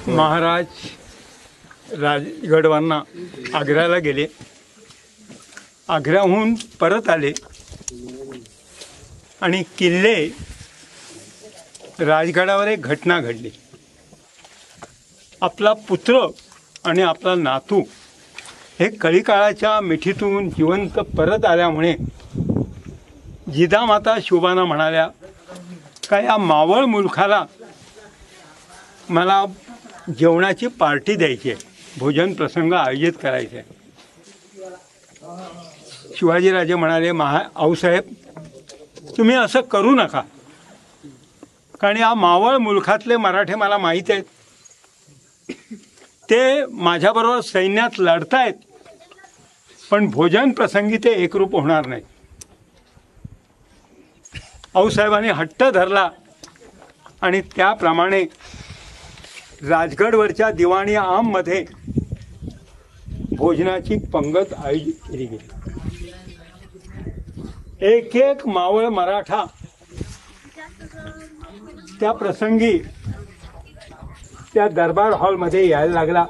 महाराज राजगडवरना आग्र्याला गेले. आग्र्याहून परत आले आणि किल्ले राजगडावर एक घटना घडली. आपला पुत्र आणि आपला नातू हे कळीकाळाच्या मिठीतून जिवंत परत आल्यामुळे जिजामाता शोभाना म्हणाल्या का या मावळ मुलखाला मला जेवणाची पार्टी द्यायची आहे, भोजन प्रसंग आयोजित करायचे आहे. शिवाजीराजे म्हणाले आऊसाहेब तुम्ही असं करू नका, कारण या मावळ मुलखातले मराठे मला माहीत आहेत, ते माझ्याबरोबर सैन्यात लढतायत, पण भोजन प्रसंगी ते एकरूप होणार नाही. आऊसाहेबांनी हट्ट धरला आणि त्याप्रमाणे राजगडवरच्या दिवाणी आममध्ये भोजनाची पंगत आयोजित केली गेली. एक एक मावळ मराठा त्या प्रसंगी त्या दरबार हॉलमध्ये यायला लागला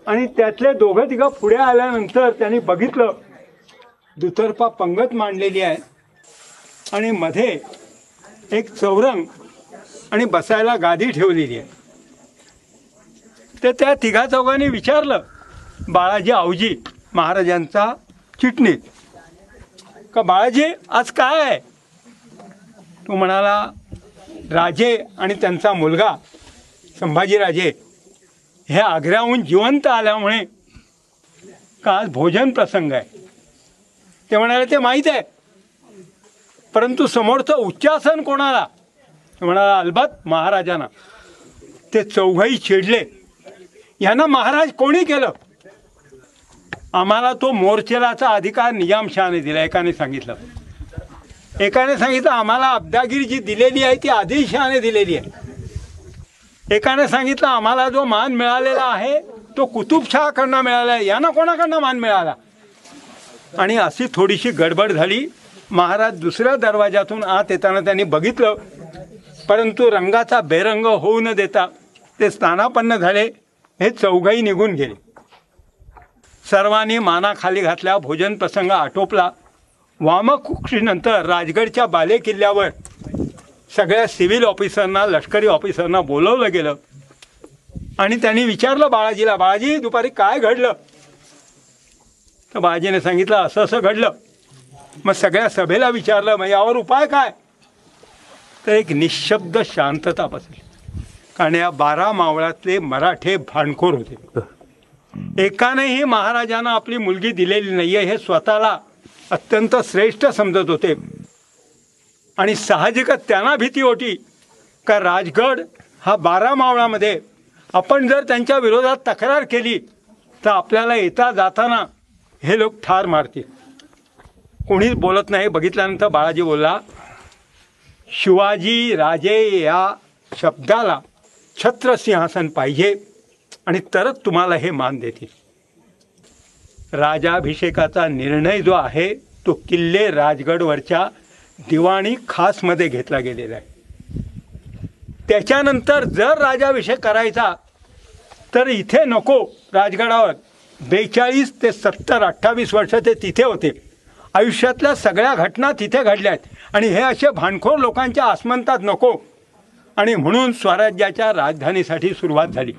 आणि त्यातले दोघं तिघं पुढे आल्यानंतर त्यांनी बघितलं दुतर्फा पंगत मांडलेली आहे आणि मध्ये एक चौरंग आणि बसायला गादी ठेवलेली आहे. तर त्या तिघा चौघांनी विचारलं बाळाजी आवजी महाराजांचा चिटणीस का बाळाजी आज काय आहे. तो म्हणाला राजे आणि त्यांचा मुलगा संभाजीराजे हे आग्र्याहून जिवंत आल्यामुळे का आज भोजन प्रसंग आहे. ते म्हणाले ते माहीत आहे, परंतु समोरचं उच्चासन कोणाला. म्हणाला अलबत महाराजांना. ते चौघही चिडले, यांना महाराज कोणी केलं. आम्हाला तो मोर्चेलाचा अधिकार निजामशहाने दिला. एकाने सांगितलं आम्हाला अब्दागिरी जी दिलेली आहे ती आदिलशहाने दिलेली आहे. एकाने सांगितलं आम्हाला जो मान मिळालेला आहे तो कुतुबशहाकडनं मिळाला आहे, यांना कोणाकडनं मान मिळाला. आणि अशी थोडीशी गडबड झाली. महाराज दुसऱ्या दरवाजातून आत येताना त्यांनी बघितलं, परंतु रंगाचा बेरंग होऊ न देता ते स्थानापन्न झाले. हे चौघही निघून गेले. सर्वांनी माना खाली घातल्या. भोजन प्रसंग आटोपला. वामकुक्षीनंतर राजगडच्या बाले किल्ल्यावर सगळ्या सिव्हिल ऑफिसरना लष्करी ऑफिसरना बोलवलं गेलं आणि त्यांनी विचारलं बाळाजीला बाळाजी दुपारी काय घडलं. तर बाळाजीने सांगितलं असं असं घडलं. मग सगळ्या सभेला विचारलं मग यावर उपाय काय. तर एक निशब्द शांतता बसली, कारण या 12 मावळातले मराठे भांडखोर होते. एकानेही महाराजांना आपली मुलगी दिलेली नाही आहे हे स्वतःला अत्यंत श्रेष्ठ समजत होते. आणि साहजिकच त्यांना भीती होती का राजगड हा 12 मावळामध्ये आपण जर त्यांच्या विरोधात तक्रार केली तर आपल्याला येता जाताना हे लोक ठार मारतील. कोणीच बोलत नाही. बघितल्यानंतर बाळाजी बोलला शिवाजी राजे या शब्दाला छत्रसिंहासन पाहिजे आणि तरच तुम्हाला हे मान देतील. राजाभिषेकाचा निर्णय जो आहे तो किल्ले राजगडवरच्या दिवाणी खासमध्ये घेतला गेलेला आहे. त्याच्यानंतर जर राजाभिषेक करायचा तर इथे नको. राजगडावर 42 ते 70 28 वर्ष ते तिथे होते. आयुष्यातल्या सगळ्या घटना तिथे घडल्या आहेत आणि हे असे भांडखोर लोकांच्या आसमंतात नको. आणि म्हणून स्वराज्याच्या राजधानीसाठी सुरुवात झाली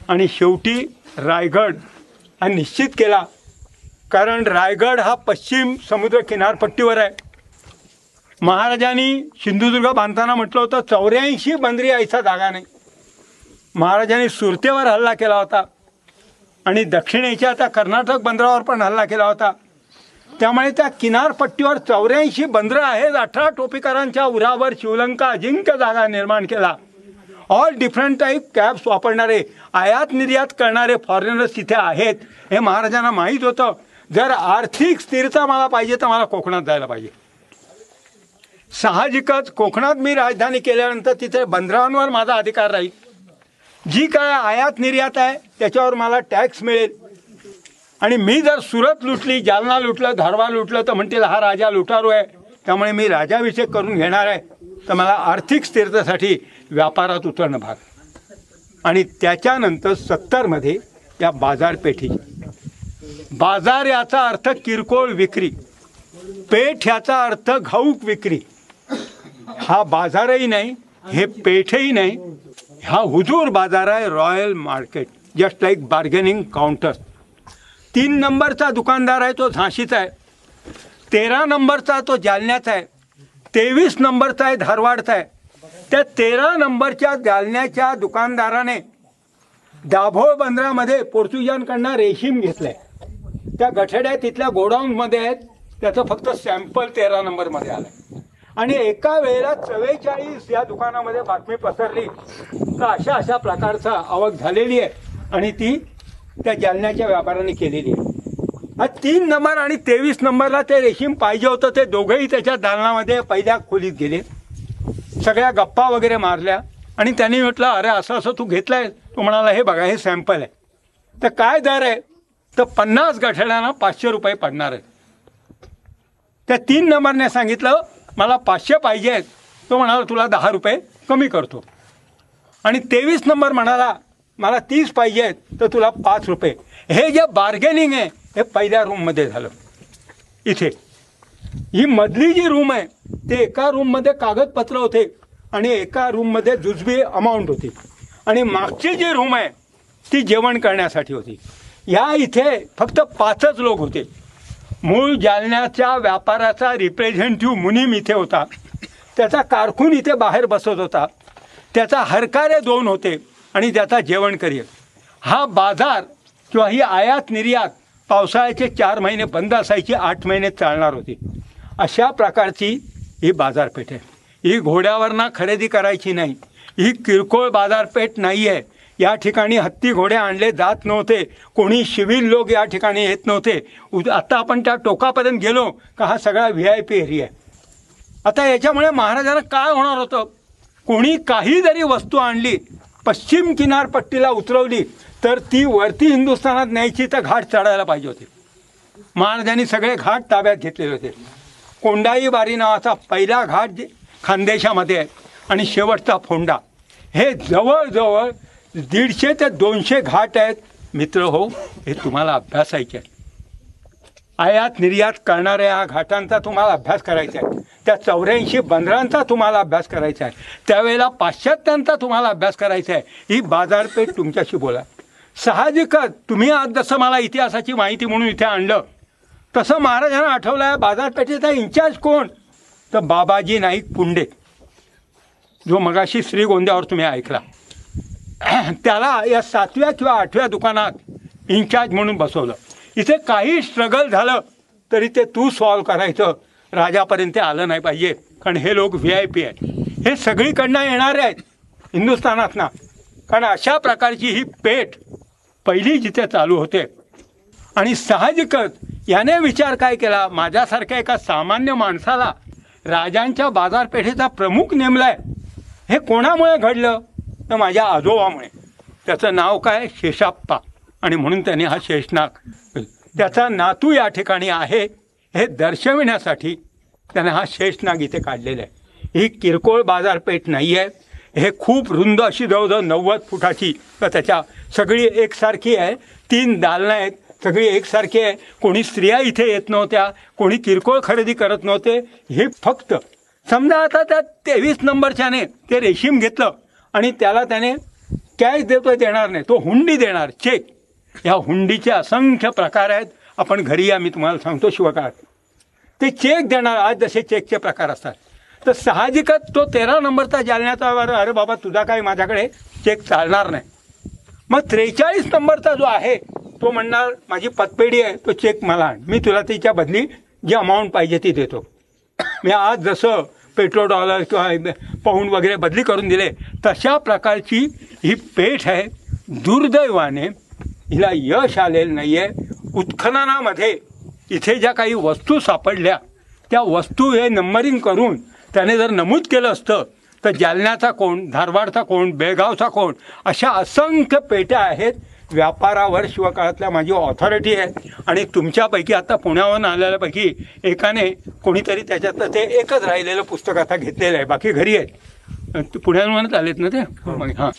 आणि शेवटी रायगड हा निश्चित केला. कारण रायगड हा पश्चिम समुद्र किनारपट्टीवर आहे. महाराजांनी सिंधुदुर्ग बांधताना म्हटलं होतं 84 बंदरी यायचा जागा नाही. महाराजांनी सुरतेवर हल्ला केला होता आणि दक्षिणेच्या त्या कर्नाटक बंदरावर पण हल्ला केला होता. त्यामुळे त्या किनारपट्टीवर 84 बंदरं आहेत. 18 टोपीकरांच्या उरावर शिवलंका अजिंक्य जागा निर्माण केला. ऑल डिफरंट टाईप कॅब्स वापरणारे आयात निर्यात करणारे फॉरेनर्स तिथे आहेत हे महाराजांना माहीत होतं. जर आर्थिक स्थिरता मला पाहिजे तर मला कोकणात जायला पाहिजे. साहजिकच कोकणात मी राजधानी केल्यानंतर तिथे बंदरांवर माझा अधिकार राहील. जी काय आयात निर्यात आहे त्याच्यावर मला टॅक्स मिळेल. आणि मी जर सुरत लुटली, जालना लुटलं, धारवाड लुटलं तर म्हणतील हा राजा लुटारू आहे, त्यामुळे मी राजाभिषेक करून घेणार आहे. तर मला आर्थिक स्थिरतेसाठी व्यापारात उतरणं भाग. आणि त्याच्यानंतर 70मध्ये या बाजारपेठी. बाजार याचा अर्थ किरकोळ विक्री, पेठ याचा अर्थ घाऊक विक्री. हा बाजारही नाही, हे पेठही नाही, हा हुजूर बाजार आहे, royal market, just like bargaining counter. 3 नंबरचा दुकानदार आहे तो झाशीचा आहे, 13 नंबरचा तो जालन्याचा आहे, 23 नंबरचा आहे धारवाडचा आहे. त्या 13 नंबरच्या जालन्याच्या दुकानदाराने दाभोळ बंदरामध्ये पोर्तुगीजांकडनं रेशीम घेतलं आहे. त्या गठड्या तिथल्या गोडाऊनमध्ये आहेत, त्याचं फक्त सॅम्पल 13 नंबरमध्ये आलं आहे. आणि एका वेळेला 44 या दुकानामध्ये बातमी पसरली तर अशा अशा प्रकारचा आवक झालेली आहे आणि ती त्या जालन्याच्या व्यापाऱ्यांनी केलेली आहे. हा 3 नंबर आणि 23 नंबरला ते रेशीम पाहिजे होतं. ते दोघंही त्याच्या दालनामध्ये पहिल्या खोलीत गेले, सगळ्या गप्पा वगैरे मारल्या आणि त्यांनी म्हटलं, अरे असं असं तू घेतलंय? तो म्हणाला, हे बघा हे सॅम्पल आहे. तर काय दर आहे? तर 50 गठड्यांना 500 रुपये पडणार आहेत. त्या 3 नंबरने सांगितलं मला 500 पाहिजे आहेत. तो म्हणाला तुला 10 रुपये कमी करतो. आणि 23 नंबर म्हणाला मला 30 पाहिजे आहेत तर तुला 5 रुपये. हे जे बार्गेनिंग आहे हे पहिल्या रूममध्ये झालं. इथे ही मधली जी रूम आहे ते एका रूममध्ये कागदपत्र होते आणि एका रूममध्ये जुजबी अमाऊंट होती आणि मागची जी रूम आहे ती जेवण करण्यासाठी होती. या इथे फक्त 5च लोक होते. मूळ जालन्याच्या व्यापाराचा रिप्रेझेंटेटिव्ह मुनीम इथे होता, त्याचा कारकून इथे बाहेर बसत होता, त्याचा हरकारे 2 होते आणि त्याचा जेवण करियर. हा बाजार किंवा ही आयात निर्यात पावसाळ्याचे 4 महिने बंद असायची, 8 महिने चालणार होती. अशा प्रकारची ही बाजारपेठ आहे. ही घोड्यावरनं खरेदी करायची नाही, ही किरकोळ बाजारपेठ नाही आहे. या ठिकाणी हत्ती घोडे आणले जात नव्हते, कोणी सिव्हिल लोक या ठिकाणी येत नव्हते. आता आपण त्या टोकापर्यंत गेलो का हा सगळा VIP एरिया आहे. आता याच्यामुळे महाराजांना काय होणार होतं, कोणी काही जरी वस्तू आणली पश्चिम किनारपट्टीला उतरवली तर ती वरती हिंदुस्थानात न्यायची तर घाट चढायला पाहिजे होते. महाराजांनी सगळे घाट ताब्यात घेतलेले होते. कोंडाईबारी नावाचा पहिला घाट जे खानदेशामध्ये आहे आणि शेवटचा फोंडा, हे जवळजवळ 150 ते 200 घाट आहेत. मित्र हो, हे तुम्हाला अभ्यासायचे आहे. आयात निर्यात करणाऱ्या या घाटांचा तुम्हाला अभ्यास करायचा आहे. त्या 84 बंदरांचा तुम्हाला अभ्यास करायचा आहे. त्यावेळेला पाश्चात्यांचा तुम्हाला अभ्यास करायचा आहे. ही बाजारपेठ तुमच्याशी बोला. साहजिकच तुम्ही आज जसं मला इतिहासाची माहिती म्हणून इथे आणलं तसं महाराजांना आठवलं आहे बाजारपेठेचा इन्चार्ज कोण, तर बाबाजी नाईक पुंडे, जो मगाशी श्रीगोंद्यावर तुम्ही ऐकला. त्याला या 7व्या किंवा 8व्या दुकानात इन्चार्ज म्हणून बसवलं. इथे काही स्ट्रगल झालं तरी ते तू सॉल्व करायचं, राजापर्यंत आलं नाही पाहिजे, कारण हे लोक VIP आहेत. हे सगळीकडनं येणारे आहेत हिंदुस्थानात ना, कारण अशा प्रकारची ही पेठ पहिली जिथे चालू होते. आणि साहजिकच याने विचार काय केला, माझ्यासारख्या एका सामान्य माणसाला राजांच्या बाजारपेठेचा प्रमुख नेमलाय, हे कोणामुळे घडलं, तर माझ्या आजोबामुळे. त्याचं नाव काय, शेषाप्पा, आणि म्हणून त्याने हा शेषनाग, त्याचा नातू या ठिकाणी आहे हे दर्शविण्यासाठी त्याने हा शेषनाग इथे काढलेला आहे. ही किरकोळ बाजारपेठ नाही आहे, हे खूप रुंद अशी जवळजवळ 90 फुटाची, तर त्याच्या सगळी एकसारखी आहे. 3 दालनं आहेत, सगळी एकसारखी आहे. कोणी स्त्रिया इथे येत नव्हत्या, कोणी किरकोळ खरेदी करत नव्हते. हे फक्त समजा आता त्या 23 नंबरच्याने ते रेशीम घेतलं आणि त्याला त्याने कॅश देतो देणार नाही, तो हुंडी देणार, चेक. ह्या हुंडीचे असंख्य प्रकार आहेत. आपण घरी या, मी तुम्हाला सांगतो शिवकाळात ते चेक देणार. आज जसे चेकचे प्रकार असतात, तर साहजिकच तो 13 नंबरचा जालन्याचा, अरे बाबा तुझा काय माझ्याकडे चेक चालणार नाही. मग 43 नंबरचा जो आहे तो म्हणणार माझी पतपेढी आहे, तो चेक मला आण, मी तुला त्याच्या बदली जी अमाऊंट पाहिजे ती देतो. मी आज जसं पेट्रोल डॉलर किंवा पाऊंड वगैरे बदली करून दिले तशा प्रकारची ही पेठ आहे. दुर्दैवाने हिला यश आलेलं नाही आहे. उत्खननामध्ये इथे ज्या काही वस्तू सापडल्या त्या वस्तू हे नंबरिंग करून त्याने जर नमूद केलं असतं तर जालन्याचा कोण, धारवाडचा कोण, बेळगावचा कोण, अशा असंख्य पेट्या आहेत. व्यापारावर शिवकाळातल्या माझी ऑथॉरिटी आहे. आणि तुमच्यापैकी आता पुण्यावरून आलेल्यापैकी एकाने कोणीतरी त्याच्यातलं ते एकच राहिलेलं पुस्तक आता घेतलेलं आहे, बाकी घरी आहेत. पुण्यावरूनच आलेत ना ते. हां,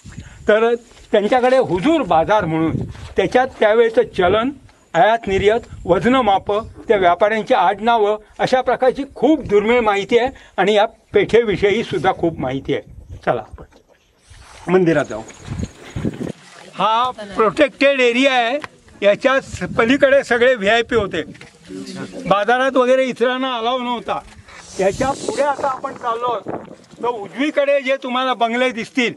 तर त्यांच्याकडे हुजूर बाजार म्हणून त्याच्यात त्यावेळेचं चलन, आयात निर्यात, वजनं मापं, त्या व्यापाऱ्यांची आडनावं, अशा प्रकारची खूप दुर्मिळ माहिती आहे आणि या पेठेविषयी सुद्धा खूप माहिती आहे. चला आपण मंदिरात जाऊ. हा प्रोटेक्टेड एरिया आहे. याच्या पलीकडे सगळे VIP होते. बाजारात वगैरे इतरांना अलाव नव्हता. याच्या पुढे आता आपण चाललो तर उजवीकडे जे तुम्हाला बंगले दिसतील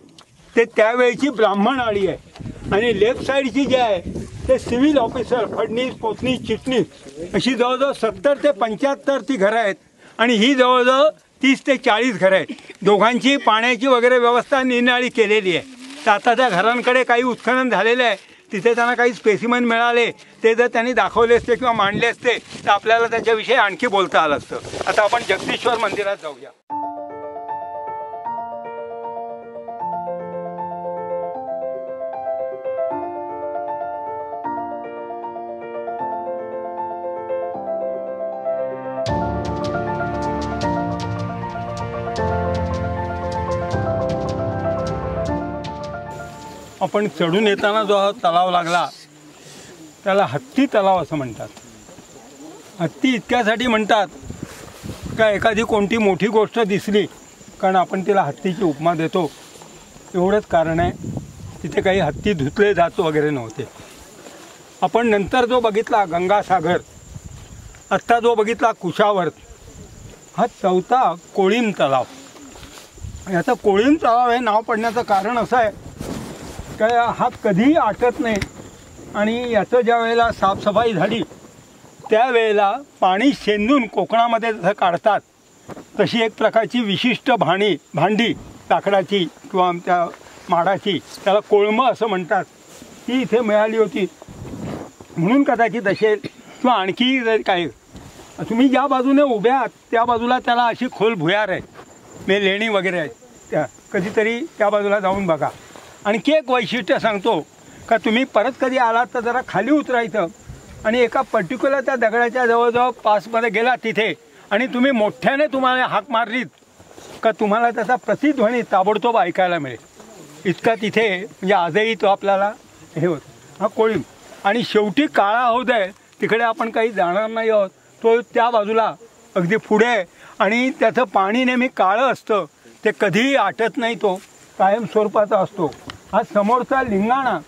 ते त्यावेळची ब्राह्मण आळी आहे आणि लेफ्ट साईडची जी आहे ते सिव्हिल ऑफिसर, फडणीस, पोतनीस, चिटणीस अशी जवळजवळ 70 ते 75 ती घरं आहेत आणि ही जवळजवळ 30 ते 40 घरं आहेत. दोघांची पाण्याची वगैरे व्यवस्था निरनिराळी केलेली आहे. तर आता त्या घरांकडे काही उत्खनन झालेलं आहे. तिथे त्यांना काही स्पेसिमन मिळाले, ते जर त्यांनी दाखवले असते किंवा मांडले असते तर आपल्याला त्याच्याविषयी आणखी बोलता आलं असतं. आता आपण जगदीश्वर मंदिरात जाऊया. आपण चढून येताना जो हा तलाव लागला त्याला हत्ती तलाव असं म्हणतात. हत्ती इतक्यासाठी म्हणतात का एखादी कोणती मोठी गोष्ट दिसली कारण आपण तिला हत्तीची उपमा देतो, एवढंच कारण आहे. तिथे काही हत्ती धुतले जात वगैरे नव्हते. आपण नंतर जो बघितला गंगासागर, आत्ता जो बघितला कुशावर्त, हा चौथा कोळीम तलाव. याचं कोळीम तलाव हे नाव पडण्याचं कारण असं आहे काय हा कधीही आटत नाही आणि याचं ज्या वेळेला साफसफाई झाली त्यावेळेला पाणी शेंदून कोकणामध्ये जसं काढतात तशी एक प्रकारची विशिष्ट भांडी लाकडाची किंवा त्या माडाची, त्याला कोळमं असं म्हणतात, ती इथे मिळाली होती म्हणून कदाचित असेल किंवा आणखी जर काय. तुम्ही ज्या बाजूने उभ्या आहात त्या बाजूला त्याला अशी खोल भुयार आहे, म्हणजे लेणी वगैरे आहेत, त्या कधीतरी त्या बाजूला जाऊन बघा. आणखी एक वैशिष्ट्य सांगतो का तुम्ही परत कधी आलात तर जरा खाली उतरायचं आणि एका पर्टिक्युलर त्या दगडाच्या जवळजवळ पासमध्ये गेला तिथे आणि तुम्ही मोठ्याने तुम्हाला हाक मारलीत का तुम्हाला त्याचा प्रतिध्वनी ताबडतोब ऐकायला मिळेल. इतका तिथे म्हणजे आजही तो आपल्याला हे होतं. हा कोळीम. आणि शेवटी काळा हौद आहे, तिकडे आपण काही जाणार नाही आहोत. तो त्या बाजूला अगदी पुढे आणि त्याचं पाणी नेहमी काळं असतं, ते कधीही आटत नाही, तो कायम स्वरूपाचा असतो. हा समोरचा लिंगाणा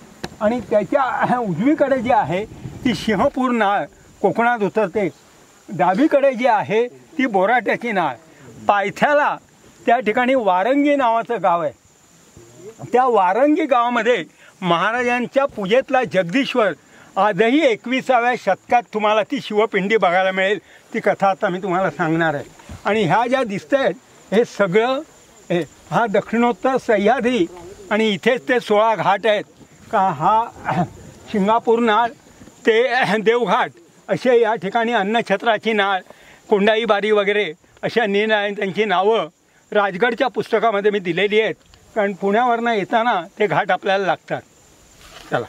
आणि त्याच्या उजवीकडे जी आहे ती सिंहपूर नाळ कोकणात उतरते. डावीकडे जी आहे ती बोराट्याची नाळ. पायथ्याला त्या ठिकाणी वारंगी नावाचं गाव आहे. त्या वारंगी गावामध्ये महाराजांच्या पूजेतला जगदीश्वर आजही 21व्या शतकात तुम्हाला ती शिवपिंडी बघायला मिळेल. ती कथा आता मी तुम्हाला सांगणार आहे. आणि ह्या ज्या दिसत आहेत हे सगळं हा दक्षिणोत्तर सह्याद्री आणि इथेच ते 16 घाट आहेत का. हा सिंगापूर नाळ ते देवघाट असे या ठिकाणी अन्नछत्राची नाळ, कोंडाईबारी वगैरे अशा निरनिराळ्या त्यांची नावं राजगडच्या पुस्तकामध्ये मी दिलेली आहेत. कारण पुण्यावरनं येताना ते घाट आपल्याला लागतात. चला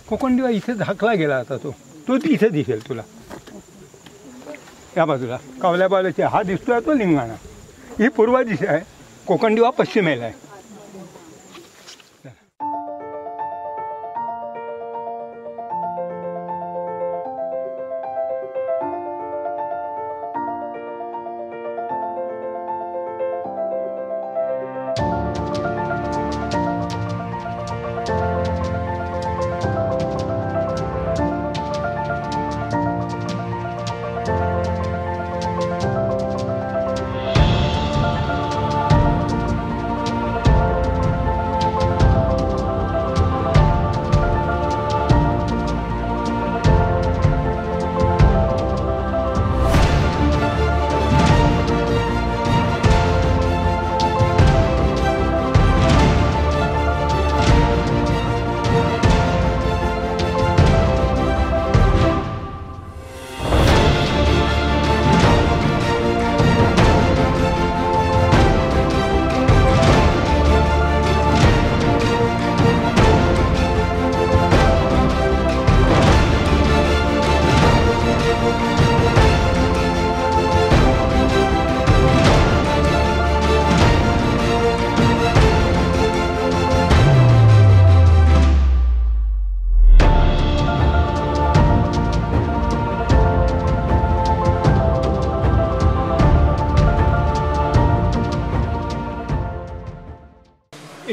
कोकणदिवा इथे झाकला गेला आता तो इथे दिसेल तुला या बाजूला कावल्या बाजूचे. हा दिसतोय तो लिंगाणा, ही पूर्व दिशा आहे. कोकणदिवा पश्चिमेला आहे.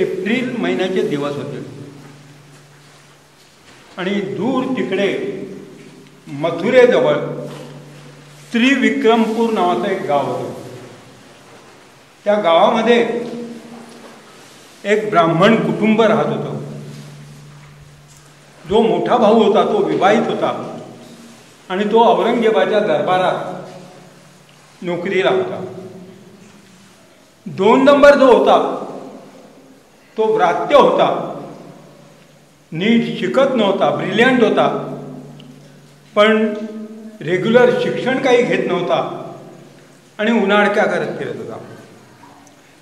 एप्रिल महिन्याचे दिवस होते आणि दूर तिकडे मथुरेजवळ त्रिविक्रमपूर नावाचं एक गाव होतं. त्या गावामध्ये एक ब्राह्मण कुटुंब राहत होतं. जो मोठा भाऊ होता तो विवाहित होता आणि तो औरंगजेबाच्या दरबारात नोकरीला होता. 2 नंबर जो होता तो व्रात्य होता, नीट शिकत नव्हता, ब्रिलियंट होता, पण रेग्युलर शिक्षण काही घेत नव्हता आणि उन्हाळक्या करत फिरत होता.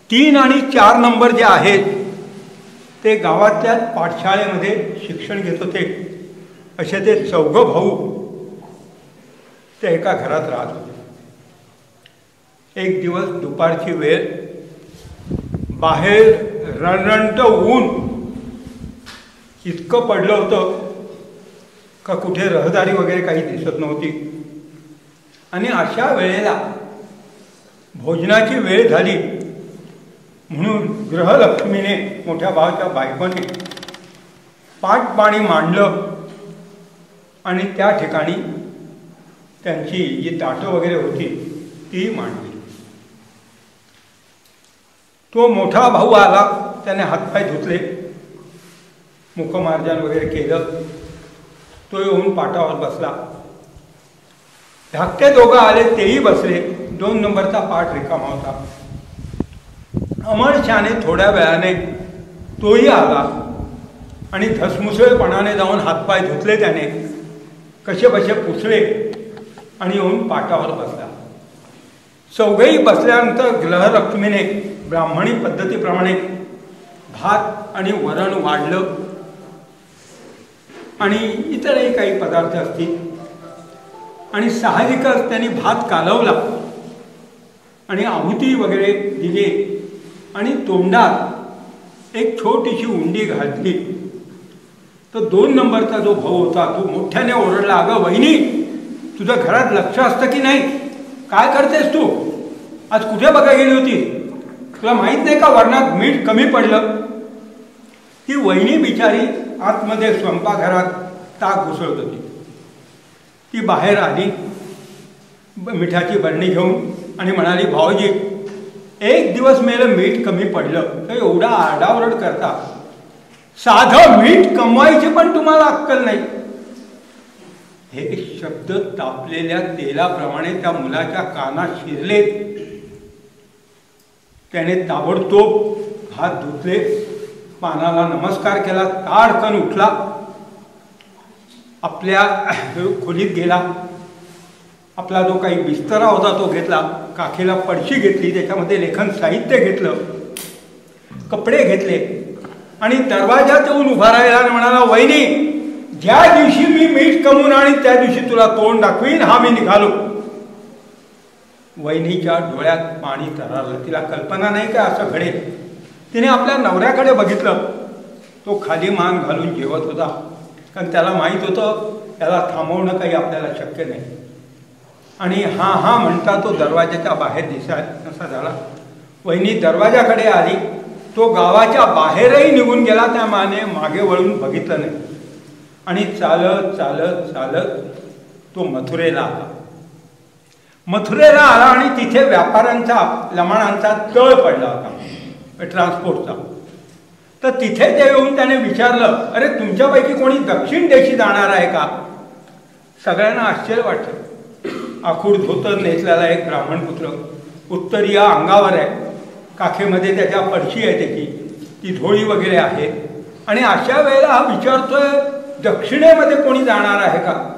3 आणि 4 नंबर जे आहेत ते गावातल्या पाठशाळेमध्ये शिक्षण घेत होते. असे ते 4 भाऊ ते एका घरात राहत होते. एक दिवस दुपारची वेळ, बाहेर रणरणट ऊन इतकं पडलं होतं का कुठे रहदारी वगैरे काही दिसत नव्हती. आणि अशा वेळेला भोजनाची वेळ झाली म्हणून गृहलक्ष्मीने, मोठ्या भावाच्या बायकोने पाट पाणी मांडलं आणि त्या ठिकाणी त्यांची जी ताटं वगैरे होती ती मांडली. तो मोठा भाऊ आला, त्याने हातपाय धुतले, मुखमार्जन वगैरे केलं. तो येऊन पाटावर बसला. धाकटे दोघं आले, तेही बसले. 2 नंबरचा पाठ रिकामा होता. अमरशाने थोड्या वेळाने तोही आला आणि धसमुसळपणाने जाऊन हातपाय धुतले त्याने, कसे बसे पुसले आणि येऊन पाटावर बसला. 4घेही बसल्यानंतर गृहलक्ष्मीने ब्राह्मणी पद्धतीप्रमाणे भात आणि वरण वाढलं आणि इतरही काही पदार्थ असतील आणि साहजिकच त्यांनी भात कालवला आणि आहुती वगैरे दिली आणि तोंडात एक छोटीशी उंडी घातली. तर 2 नंबरचा जो भाऊ होता तो मोठ्याने ओरडला, अगं वहिनी, तुझं घरात लक्ष असतं की नाही? काय करतेस तू? आज कुठे बघा गेली होती? तुला माहीत नाही का वरणात मीठ कमी पडलं? ती वहिनी बिचारी आतमध्ये स्वयंपाकघरात ताक घुसळत होती. ती बाहेर आली मिठाची बरणी घेऊन आणि म्हणाली, भाऊजी, 1 दिवस मेलं मीठ कमी पडलं तर एवढा आरडाओरड करता. साधं मीठ कमवायची पण तुम्हाला अक्कल नाही. हे शब्द तापलेल्या तेलाप्रमाणे त्या मुलाच्या कानात शिरले. त्याने ताबडतोब हात धुतले, पानाला नमस्कार केला, ताडकन उठला, आपल्या खोलीत गेला. आपला जो काही बिस्तरा होता तो घेतला, काखेला पडशी घेतली, त्याच्यामध्ये लेखन साहित्य घेतलं, कपडे घेतले आणि दरवाजात येऊन उभा राहिला आणि म्हणाला, वहिनी, ज्या दिवशी मी मीठ कमवून आणि त्या दिवशी तुला तोंड दाखवीन, हा मी निघालो. वहिनीच्या डोळ्यात पाणी तरळलं. तिला कल्पना नाही का असं घडेल. तिने आपल्या नवऱ्याकडे बघितलं. तो खाली मान घालून जेवत होता, कारण त्याला माहीत होतं त्याला थांबवणं काही आपल्याला शक्य नाही. आणि हा हा म्हणता तो दरवाजाच्या बाहेर दिसायचा झाला. वहिनी दरवाजाकडे आली. तो गावाच्या बाहेरही निघून गेला. त्या माने मागे वळून बघितलं नाही आणि चालत चालत चालत तो मथुरेला आला. मथुरेला आला आणि तिथे व्यापाऱ्यांचा, लमाणांचा तळ पडला होता ट्रान्सपोर्टचा. तर तिथे ते येऊन त्याने विचारलं, अरे तुमच्यापैकी कोणी दक्षिण देशी जाणार आहे का? सगळ्यांना आश्चर्य वाटलं. आखूड धोतर नेसलेला एक ब्राह्मण पुत्र, उत्तरीय अंगावर आहे, काखेमध्ये त्याच्या पडशी आहे, त्याची ती धोळी वगैरे आहे. आणि अशा वेळेला हा विचारतोय, दक्षिणेमध्ये कोणी जाणार आहे का?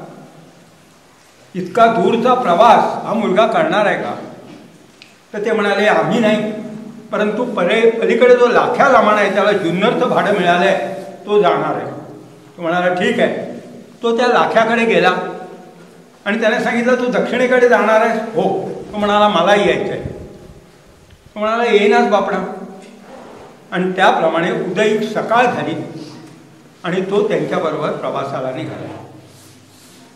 इतका दूरचा प्रवास हा मुलगा करणार आहे का? तर ते म्हणाले, आम्ही नाही, परंतु पलीकडे जो लाख्या लमाण आहे त्याला जुन्नरचं भाडं मिळालं आहे, तो जाणार आहे. तो म्हणाला, ठीक आहे. तो त्या लाख्याकडे गेला आणि त्याने सांगितलं, तू दक्षिणेकडे जाणार आहेस? हो. तो म्हणाला, मलाही यायचं आहे. तो म्हणाला, येईनाच बापडा. आणि त्याप्रमाणे उदयी सकाळ झाली आणि तो त्यांच्याबरोबर प्रवासाला निघाला.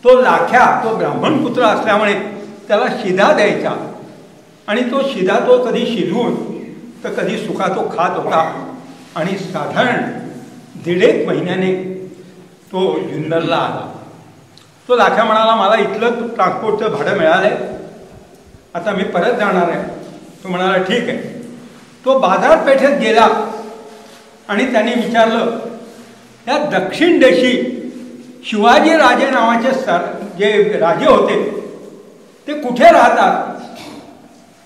तो लाख्या, तो ब्राह्मण पुत्र असल्यामुळे त्याला शिधा द्यायचा आणि तो शिधा तो कधी शिजवून तर कधी सुका तो खात होता. आणि साधारण 1.5 महिन्याने तो जुन्नरला आला. तो लाख्या म्हणाला, मला इथलं ट्रान्सपोर्टचं भाडं मिळालं आहे, आता मी परत जाणार आहे. तो म्हणाला ठीक आहे. तो बाजारपेठेत गेला आणि त्याने विचारलं, या दक्षिण देशी शिवाजी राजे नावाचे जे राजे होते ते कुठे राहतात?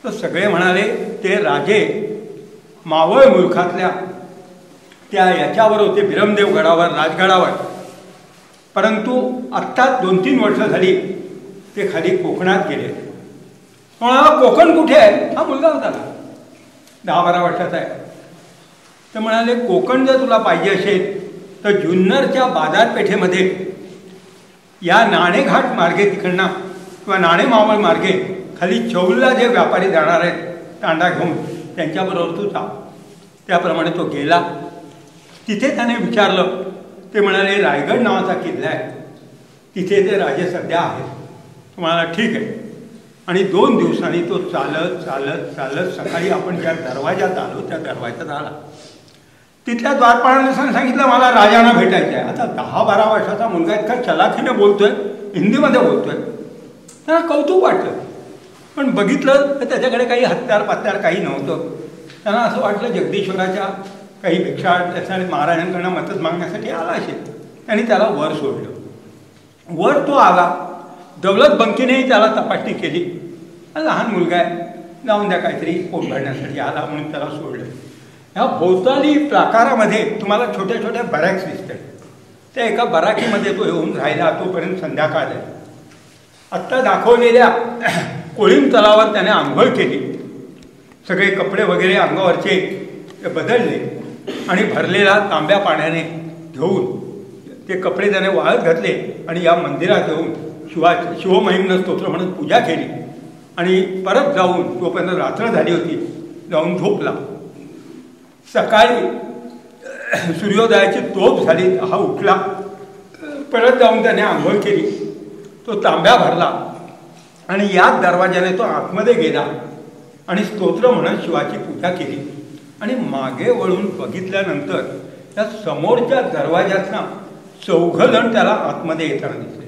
तर सगळे म्हणाले, ते राजे मावळ मुलखातल्या त्या याच्यावर होते, बिरमदेव गडावर, राजगडावर. परंतु आत्ता 2-3 वर्ष झाली ते खाली कोकणात गेले. म्हणाला, कोकण कुठे आहे? हा मुलगा होता का, 10-12 वर्षाचा आहे. तर म्हणाले, कोकण जर तुला पाहिजे असेल तर जुन्नरच्या बाजारपेठेमध्ये या नाणेघाट मार्गे तिकडनं किंवा नाणे मावळ मार्गे खाली चौलला जे व्यापारी जाणार आहेत तांडा घेऊन, त्यांच्याबरोबर तू जा. त्याप्रमाणे तो गेला. तिथे त्याने विचारलं. ते म्हणाले, रायगड नावाचा किल्ला आहे, तिथे ते राजे सध्या आहेत. तो म्हणाला ठीक आहे. आणि 2 दिवसांनी तो चालत चालत चालत सकाळी आपण ज्या दरवाजात आलो त्या दरवाजात आला. तिथल्या द्वारपाळाने सांगितलं, मला राजांना भेटायचं आहे. आता 10-12 वर्षाचा मुलगा इतका चलाखीने बोलतोय, हिंदीमध्ये बोलतोय. त्यांना कौतुक वाटलं. पण बघितलं तर त्याच्याकडे काही हत्यार काही नव्हतं. त्यांना असं वाटलं जगदीश्वराच्या काही भिक्षा त्याच्याने महाराजांकडनं मदत मागण्यासाठी आला असेल. त्यांनी त्याला वर सोडलं. वर तो आला. दौलत बंकीनेही त्याला तपासणी केली. लहान मुलगा आहे, जाऊन द्या, काहीतरी पोट भरण्यासाठी आला म्हणून त्याला सोडलं. ह्या भोवताली प्राकारामध्ये तुम्हाला छोट्या छोट्या बरॅक्स दिसतात. त्या एका बराकीमध्ये तो येऊन राहिला. तोपर्यंत संध्याकाळ झाली. आत्ता दाखवलेल्या कोळीम तलावावर त्याने आंघोळ केली. सगळे कपडे वगैरे अंगावरचे बदलले आणि भरलेला तांब्या पाण्याने घेऊन ते कपडे त्याने वाळत घातले आणि या मंदिरात येऊन शिवमहिम्न स्तोत्र म्हणून पूजा केली. आणि परत जाऊन, तोपर्यंत रात्र झाली होती, जाऊन झोपला. सकाळी सूर्योदयाची तोप झाली. हा उठला. परत जाऊन त्याने आंघोळ केली. तो तांब्या भरला आणि याच दरवाजाने तो आतमध्ये गेला आणि स्तोत्र म्हणून शिवाची पूजा केली. आणि मागे वळून बघितल्यानंतर त्या समोरच्या दरवाजातनं 4 जण त्याला आतमध्ये येताना दिसले.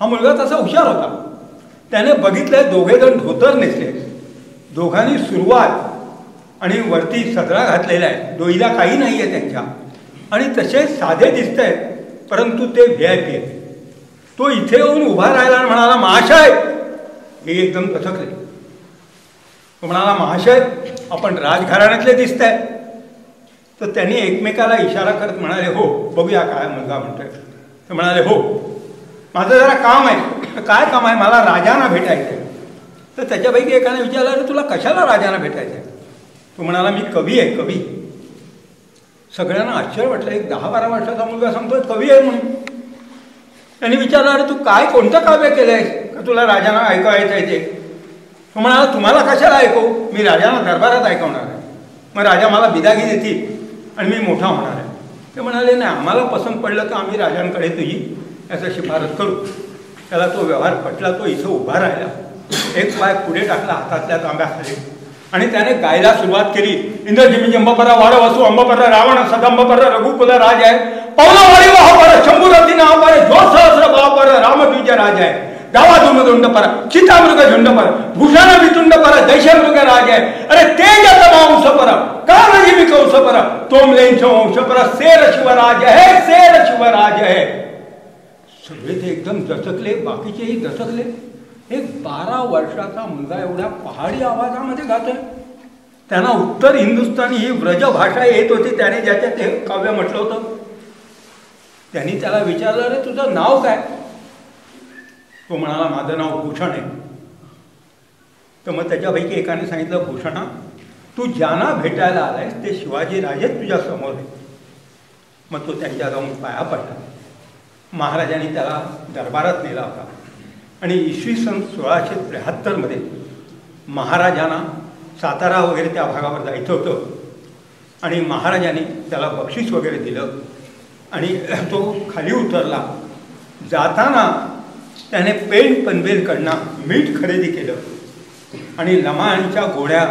हा मुलगा तसा हुशार होता. त्याने बघितलं 2 जण धोतर नेसले. दोघांनी सुरुवात आणि वरती सदरा घातलेला आहे, डोईला काही नाही आहे त्यांच्या, आणि तसे साधे दिसत आहेत, परंतु ते VIP आहेत. तो इथे येऊन उभा राहिला आणि म्हणाला, महाशय. हे एकदम कथकले. तो म्हणाला, महाशय, आपण राजघराण्यातले दिसत आहे. तर त्यांनी एकमेकाला इशारा करत म्हणाले, हो, बघूया काय मुलगा म्हणतोय. ते म्हणाले, हो, माझं जरा काम आहे. काय काम आहे? मला राजांना भेटायचं आहे. तर त्याच्यापैकी एकाने विचारलं, अरे तुला कशाला राजांना भेटायचं आहे? तो म्हणाला, मी कवी आहे, कवी. सगळ्यांना आश्चर्य वाटलं. एक 10-12 वर्षाचा मुलगा सांगतोय कवी आहे म्हणून. त्यांनी विचारलं, अरे तू काय, कोणतं काव्य केलं आहेस का तुला राजांना ऐकायचं आहे ते? तो म्हणाला, तुम्हाला कशाला ऐकवू? मी राजांना दरबारात ऐकवणार आहे. मग राजा मला बिदागी देतील आणि मी मोठा होणार आहे. ते म्हणाले, नाही, आम्हाला पसंत पडलं तर आम्ही राजांकडे तुझी याचा शिफारस करू. त्याला तो व्यवहार पटला. तो इथं उभा राहिला. एक पाय पुढे टाकला हातातल्या तांब्याखाली आणि त्याने गायला सुरुवात केली. इंद्रजिमी जंबपरा वाड वसू अंबपर रावण सदंबपर रघुकुल राज आहे. पौलवाडी वाहपर शंभूरती नापर जो सहस्र बापर रामद्विज राज आहे. गावा धुमदुंड पर चितामृग झुंड पर भूषण वितुंड पर दैशमृग राज आहे. अरे तेज तमांश पर कामजीवी कौश पर तोमलेंच वंश पर शेर शिवराज है, शेर शिवराज है. सगळे ते एकदम दचकले. बाकीचेही दचकले. एक 12 वर्षाचा मुलगा एवढ्या पहाडी आवाजामध्ये गातोय. त्यांना उत्तर हिंदुस्थानी ही व्रज भाषा येत होती. त्याने ज्याच्यात हे काव्य म्हटलं होतं. त्यांनी त्याला विचारलं, अरे तुझं नाव काय? तो म्हणाला, माझं नाव भूषण आहे. तर मग त्याच्यापैकी एकाने सांगितलं, भूषणा, तू ज्यांना भेटायला आलायस ते शिवाजी राजे तुझ्या समोर आहे. मग तो त्यांच्या जाऊन पाया पडला. महाराजांनी त्याला दरबारात नेला होता आणि इसवी सन 1673 महाराजांना सातारा वगैरे त्या भागावर जायचं होतं आणि महाराजांनी त्याला बक्षीस वगैरे दिलं आणि तो खाली उतरला. जाताना त्याने पेंट पनवेलकडनं मीठ खरेदी केलं आणि लमाणीच्या गोण्या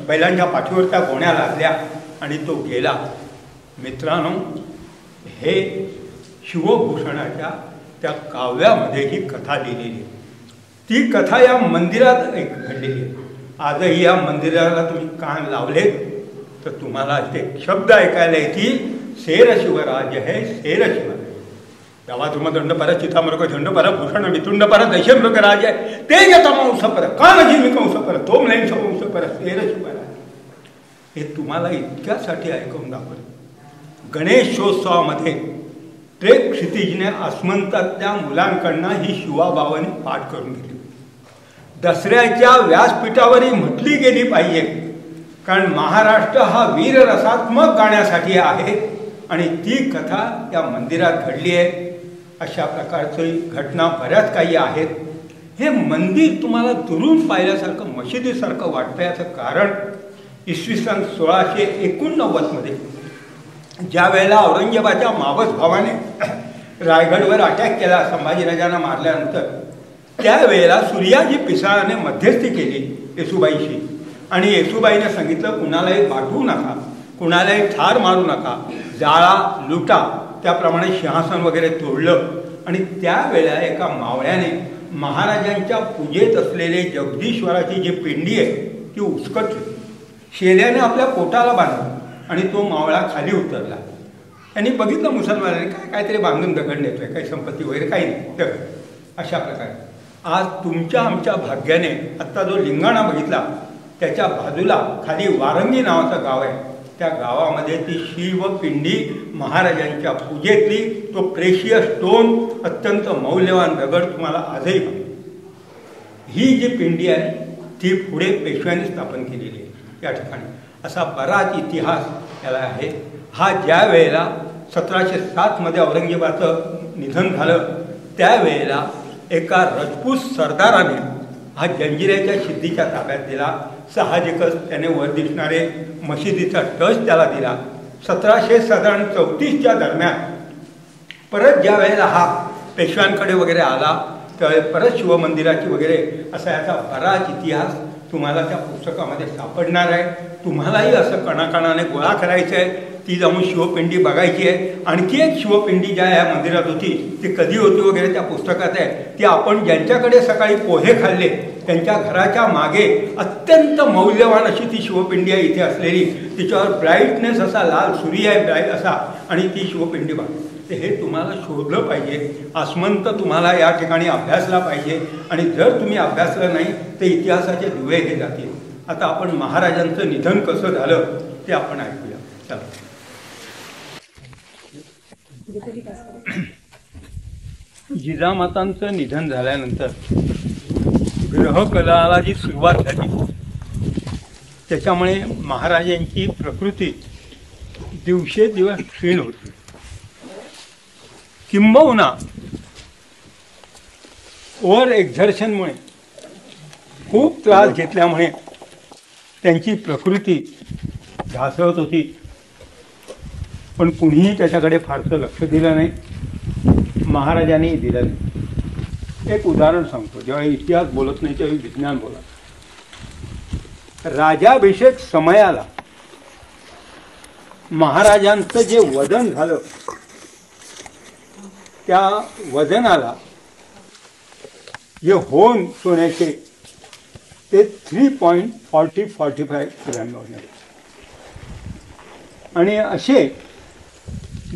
बैलांच्या पाठीवर त्या गोण्या लादल्या आणि तो गेला. मित्रांनो, हे शिवभूषणाच्या त्या काव्यामध्ये ही कथा लिहिलेली आहे. ती कथा या मंदिरात घडलेली आहे. आजही या मंदिराला तुम्ही कान लावले तर तुम्हाला ते शब्द ऐकायला येतील, सेर शिवराज है सेर शिवराज. तेव्हा धर्मदंड पर चितामृग झंड पर भूषण मितुंड पर दैशमृग राज आहे तेज तमांस पर कानजी मी कंस पर तोम लैंस वंश पर सेर शिवराज. हे तुम्हाला इतक्यासाठी ऐकून दाखवलं. गणेशोत्सवामध्ये ट्रेक क्षितिजने आसमंतातल्या मुलांकडनं ही शिवाबावांनी पाठ करून घेतली. दसऱ्याच्या व्यासपीठावरही म्हटली गेली पाहिजे, कारण महाराष्ट्र हा वीररसात्मक गाण्यासाठी आहे आणि ती कथा या मंदिरात घडली आहे. अशा प्रकारची घटना बऱ्याच काही आहेत. हे मंदिर तुम्हाला दुरून पाहिल्यासारखं मशिदीसारखं वाटतं. याचं कारण इसवी सन 1689 ज्या वेळेला औरंगजेबाच्या मावस भावाने रायगडवर अटॅक केला संभाजीराजांना मारल्यानंतर, त्यावेळेला सूर्याजी पिसाळाने मध्यस्थी केली येसुबाईशी आणि येसुबाईने सांगितलं कुणालाही पाठवू नका, कुणालाही ठार मारू नका, जाळा लुटा. त्याप्रमाणे सिंहासन वगैरे तोडलं आणि त्यावेळेला एका मावळ्याने महाराजांच्या पूजेत असलेले जगदीश्वराची जी पिंडी आहे ती उचकटली, शेल्याने आपल्या पोटाला बांधलं आणि तो मावळा खाली उतरला. त्यांनी बघितलं मुसलमानांनी काहीतरी बांधून दगड नेतोय, काही संपत्ती वगैरे काही नाही दगड. अशा प्रकारे आज तुमच्या आमच्या भाग्याने आत्ता जो लिंगाणा बघितला त्याच्या बाजूला खाली वारंगी नावाचं गाव आहे. त्या गावामध्ये ती शिवपिंडी महाराजांच्या पूजेतली तो प्रेशियस स्टोन, अत्यंत मौल्यवान दगड तुम्हाला आजही ही जी पिंडी आहे ती पुढे पेशव्यांनी स्थापन केलेली आहे या ठिकाणी. असा बराच इतिहास याला आहे. हा ज्या वेळेला 1707 औरंगजेबाचं निधन झालं त्यावेळेला एका राजपूत सरदाराने हा जंजिऱ्याच्या सिद्धीच्या ताब्यात दिला. साहजिकच त्याने वर दिसणारे मशिदीचा टच त्याला दिला. 1734च्या दरम्यान परत ज्या वेळेला हा पेशव्यांकडे वगैरे आला त्यावेळेस परत शिवमंदिराची वगैरे असा याचा बराच इतिहास तुम्हाला त्या पुस्तकामध्ये सापडणार आहे. तुम्हालाही असं कणाकणाने गोळा करायचं आहे, ती जाऊन शिवपिंडी बघायची आहे. आणखी एक शिवपिंडी ज्या या मंदिरात होती ती कधी होती वगैरे त्या पुस्तकात आहे. ती आपण ज्यांच्याकडे सकाळी पोहे खाल्ले त्यांच्या घराच्या मागे अत्यंत मौल्यवान अशी ती शिवपिंडी आहे इथे असलेली. तिच्यावर ब्राईटनेस असा लाल सूर्य आहे ब्राईट असा आणि ती शिवपिंडी बघा. तर हे तुम्हाला शोधलं पाहिजे. आसमंत तुम्हाला या ठिकाणी अभ्यासला पाहिजे आणि जर तुम्ही अभ्यासलं नाही तर इतिहासाचे दुवे हे जातील. आता आपण महाराजांचं निधन कसं झालं ते आपण ऐकूया. चला. जिजामातांचं निधन झाल्यानंतर ग्रहकलाला जी सुरुवात झाली त्याच्यामुळे महाराजांची प्रकृती दिवसेदिवस क्षीण होती. किंबहुना ओव्हर एक्झर्शनमुळे खूप त्रास घेतल्यामुळे त्यांची प्रकृती ढासळत होती. पण कुणीही त्याच्याकडे फारसं लक्ष दिलं नाही, महाराजांनी दिलं नाही. एक उदाहरण सांगतो. जेव्हा इतिहास बोलत नाही तेव्हा विज्ञान बोला. राजाभिषेक समयाला महाराजांचं जे वजन झालं त्या वजनाला जे होन सोन्याचे ते 3.45 ग्रॅम होते आणि असे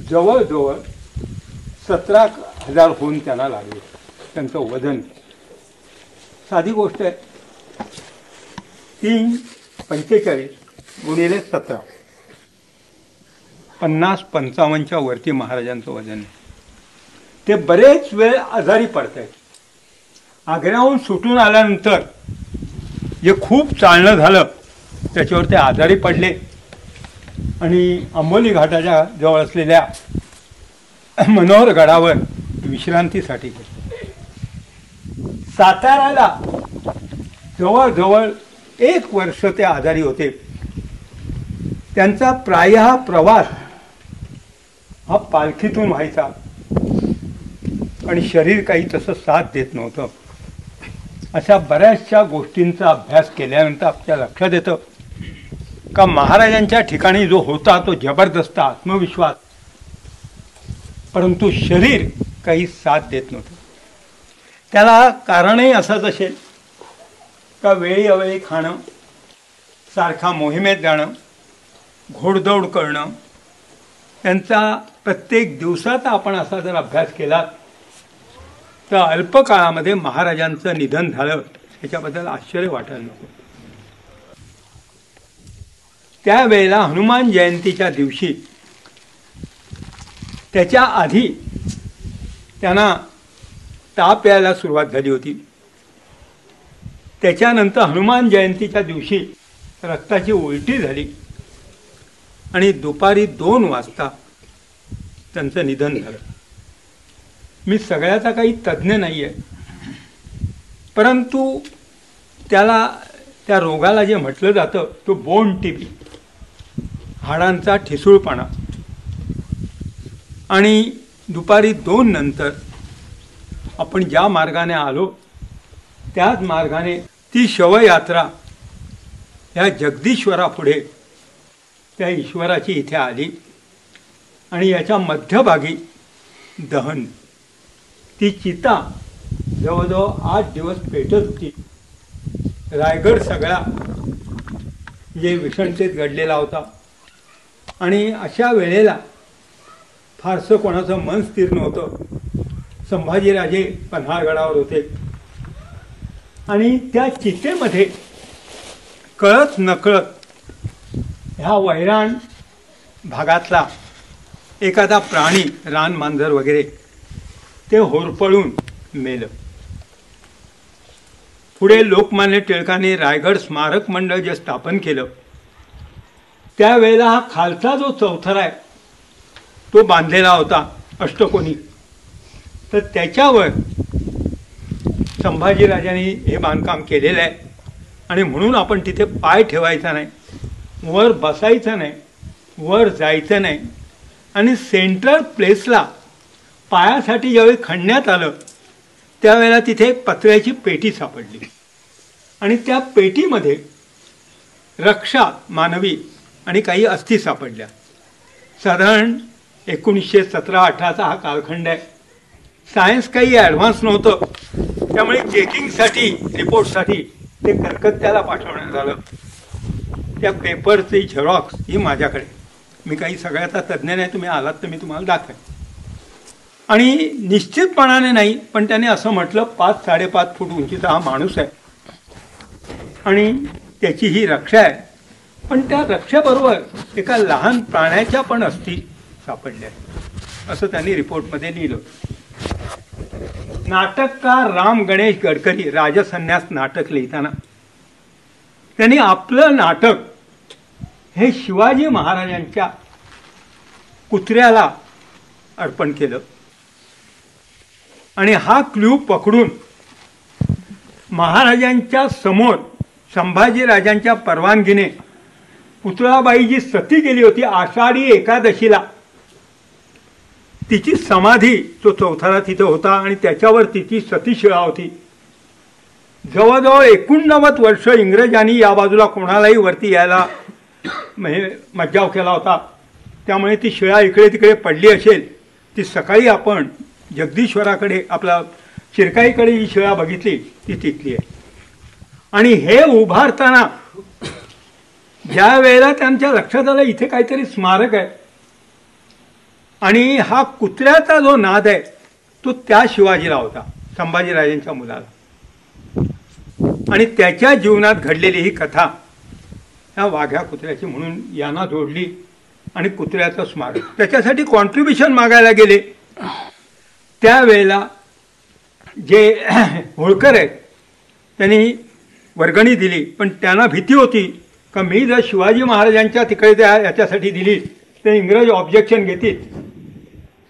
जवळजवळ 17,000 होऊन त्यांना लागले. त्यांचं वजन साधी गोष्ट आहे. 345 गुणिले 17 50-55च्या वरती महाराजांचं वजन आहे. ते बरेच वेळ आजारी पडत आहेत. आग्र्याहून सुटून आल्यानंतर जे खूप चालणं झालं त्याच्यावर ते आजारी पडले आणि आंबोली घाटाच्या जवळ असलेल्या मनोहर गडावर विश्रांतीसाठी गेले. साताऱ्याला जवळजवळ 1 वर्ष ते आजारी होते. त्यांचा प्रायः प्रवास हा पालखीतून व्हायचा आणि शरीर काही तसं साथ देत नव्हतं. अशा बऱ्याचशा गोष्टींचा अभ्यास केल्यानंतर आपल्या लक्षात येतं का महाराजांच्या ठिकाणी जो होता तो जबरदस्त आत्मविश्वास, परंतु शरीर काही साथ देत नव्हतं. त्याला कारणही असंच असेल का वेळी अवेळी खाणं, सारखा मोहिमेत जाणं, घोडदौड करणं, त्यांचा प्रत्येक दिवसाचा आपण असा जर अभ्यास केला तर अल्प काळामध्ये महाराजांचं निधन झालं याच्याबद्दल आश्चर्य वाटायला नको. त्यावेळेला हनुमान जयंतीच्या दिवशी त्याच्या आधी त्यांना ताप यायला सुरुवात झाली होती. त्याच्यानंतर हनुमान जयंतीच्या दिवशी रक्ताची उलटी झाली आणि दुपारी 2 वाजता त्यांचं निधन झालं. मी सगळ्याचा काही तज्ज्ञ नाही आहे, परंतु त्याला त्या रोगाला जे म्हटलं जातं तो बोन टीबी, हाडांचा ठिसूळपणा, आणि दुपारी 2 नंतर आपण ज्या मार्गाने आलो त्याच मार्गाने ती शवयात्रा ह्या जगदीश्वरापुढे त्या ईश्वराची इथे आली आणि याच्या मध्यभागी दहन. ती चिता जवळजवळ 8 दिवस पेटत होती. रायगड सगळा जे विषणतेत घडलेला होता आणि अशा वेळेला फारसं कोणाचं मन स्थिर नव्हतं. संभाजीराजे पन्हाळगडावर होते आणि त्या चितेमध्ये कळत नकळत ह्या वैराण भागातला एखादा प्राणी, रान मांजर वगैरे, ते होरपळून मेलं. पुढे लोकमान्य टिळकांनी रायगड स्मारक मंडळ जे स्थापन केलं त्यावेळेला हा खालचा जो चौथरा आहे तो बांधलेला होता अष्टकोनी, तर त्याच्यावर संभाजीराजांनी हे बांधकाम केलेलं आहे आणि म्हणून आपण तिथे पाय ठेवायचा नाही, वर बसायचं नाही, वर जायचं नाही. आणि सेंट्रल प्लेसला पायासाठी ज्यावेळी खणण्यात आलं त्यावेळेला तिथे एक पत्र्याची पेटी सापडली आणि त्या पेटीमध्ये रक्षा मानवी आणि काही अस्थी सापडल्या. साधारण 1917-18चा हा कालखंड आहे. सायन्स काही ॲडव्हान्स नव्हतं, त्यामुळे चेकिंगसाठी, रिपोर्टसाठी ते कलकत्त्याला पाठवण्यात आलं. त्या पेपरची झेरॉक्स ही माझ्याकडे, मी काही सगळ्याचा तज्ज्ञ नाही, तुम्ही आलात तर मी तुम्हाला दाखवेन. आणि निश्चितपणाने नाही, पण त्याने असं म्हटलं 5-5.5 फूट उंचीचा हा माणूस आहे आणि त्याची ही रक्षा आहे. पण त्या रक्षेबरोबर एका लहान प्राण्याच्या पण अस्थी सापडल्या असं त्यांनी रिपोर्टमध्ये लिहिलं. नाटककार राम गणेश गडकरी राजसन्यास नाटक लिहिताना त्यांनी आपलं नाटक हे शिवाजी महाराजांच्या कुत्र्याला अर्पण केलं आणि हा क्ल्यू पकडून महाराजांच्या समोर संभाजीराजांच्या परवानगीने पुतळाबाई जी सती गेली होती आषाढी एकादशीला, तिची समाधी तो चौथरा तिथे होता आणि त्याच्यावर तिची सतीशिळा होती. जवळजवळ 89 वर्ष इंग्रजांनी या बाजूला कोणालाही वरती यायला मज्जाव केला होता, त्यामुळे ती शिळा इकडे तिकडे पडली असेल. ती सकाळी आपण जगदीश्वराकडे आपला शिरकाईकडे ही शिळा बघितली, ती तिथली आहे. आणि हे उभारताना ज्या वेळेला त्यांच्या लक्षात आलं इथे काहीतरी स्मारक आहे आणि हा कुत्र्याचा जो नाद आहे तो त्या शिवाजीला होता, संभाजीराजांच्या मुलाला, आणि त्याच्या जीवनात घडलेली ही कथा ह्या वाघ्या कुत्र्याची म्हणून यांना जोडली आणि कुत्र्याचं स्मारक. त्याच्यासाठी कॉन्ट्रीब्युशन मागायला गेले. त्यावेळेला जे होळकर आहेत त्यांनी वर्गणी दिली, पण त्यांना भीती होती का मी जर शिवाजी महाराजांच्या तिकडे त्या याच्यासाठी दिली तर इंग्रज ऑब्जेक्शन घेतील.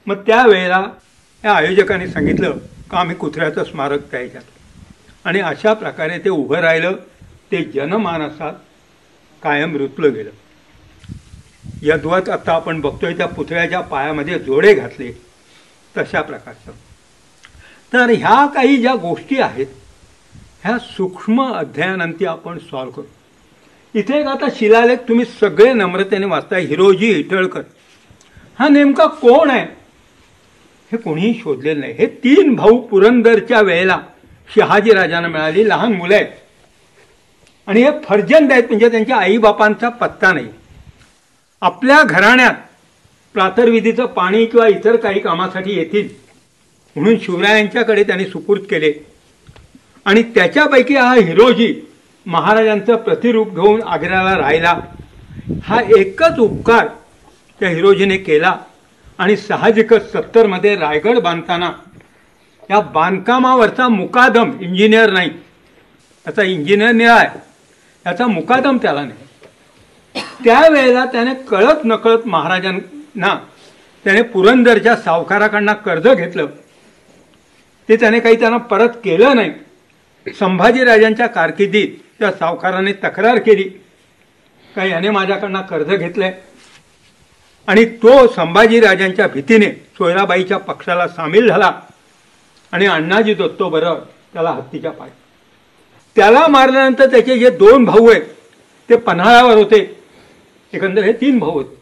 मग त्यावेळेला या आयोजकांनी सांगितलं का आम्ही कुत्र्याचं स्मारक द्यायचं, आणि अशा प्रकारे ते उभं राहिलं. ते जनमानसात कायम रुतलं गेलं. यद्वत आता आपण बघतोय त्या पुतळ्याच्या पायामध्ये जोडे घातले तशा प्रकारचं. तर ह्या काही ज्या गोष्टी आहेत ह्या सूक्ष्म अध्ययनांती आपण सॉल्व्ह करू. इथे एक आता शिलालेख तुम्ही सगळे नम्रतेने वाचताय. हिरोजी इटळकर हा नेमका कोण आहे हे कोणीही शोधलेलं नाही. हे 3 भाऊ पुरंदरच्या वेळेला शहाजीराजांना मिळाली लहान मुलं आहेत आणि हे फर्जंद आहेत, म्हणजे त्यांच्या आईबापांचा पत्ता नाही. आपल्या घराण्यात प्रातर्विधीचं पाणी किंवा इतर काही कामासाठी येतील म्हणून शिवरायांच्याकडे त्यांनी सुपूर्द केले आणि त्याच्यापैकी हा हिरोजी महाराजांचं प्रतिरूप घेऊन आग्र्याला राहिला. हा एकच उपकार त्या हिरोजीने केला आणि साहजिकच 70 रायगड बांधताना या बांधकामावरचा मुकादम, इंजिनियर नाही, याचा इंजिनियर निळाय, याचा मुकादम त्याला नाही. त्यावेळेला त्याने कळत नकळत महाराजांना त्याने पुरंदरच्या सावकाराकडनं कर्ज घेतलं. ते त्याने काही त्यांना परत केलं नाही. संभाजीराजांच्या कारकिर्दीत त्या सावकाराने तक्रार केली का याने माझ्याकडनं कर्ज घेतलंय आणि तो संभाजीराजांच्या भीतीने सोयराबाईच्या पक्षाला सामील झाला आणि अण्णाजी दत्तोबरोबर त्याला हत्तीच्या पाय. त्याला मारल्यानंतर त्याचे जे 2 भाऊ आहेत ते पन्हाळ्यावर होते. एकंदर हे 3 भाऊ होते.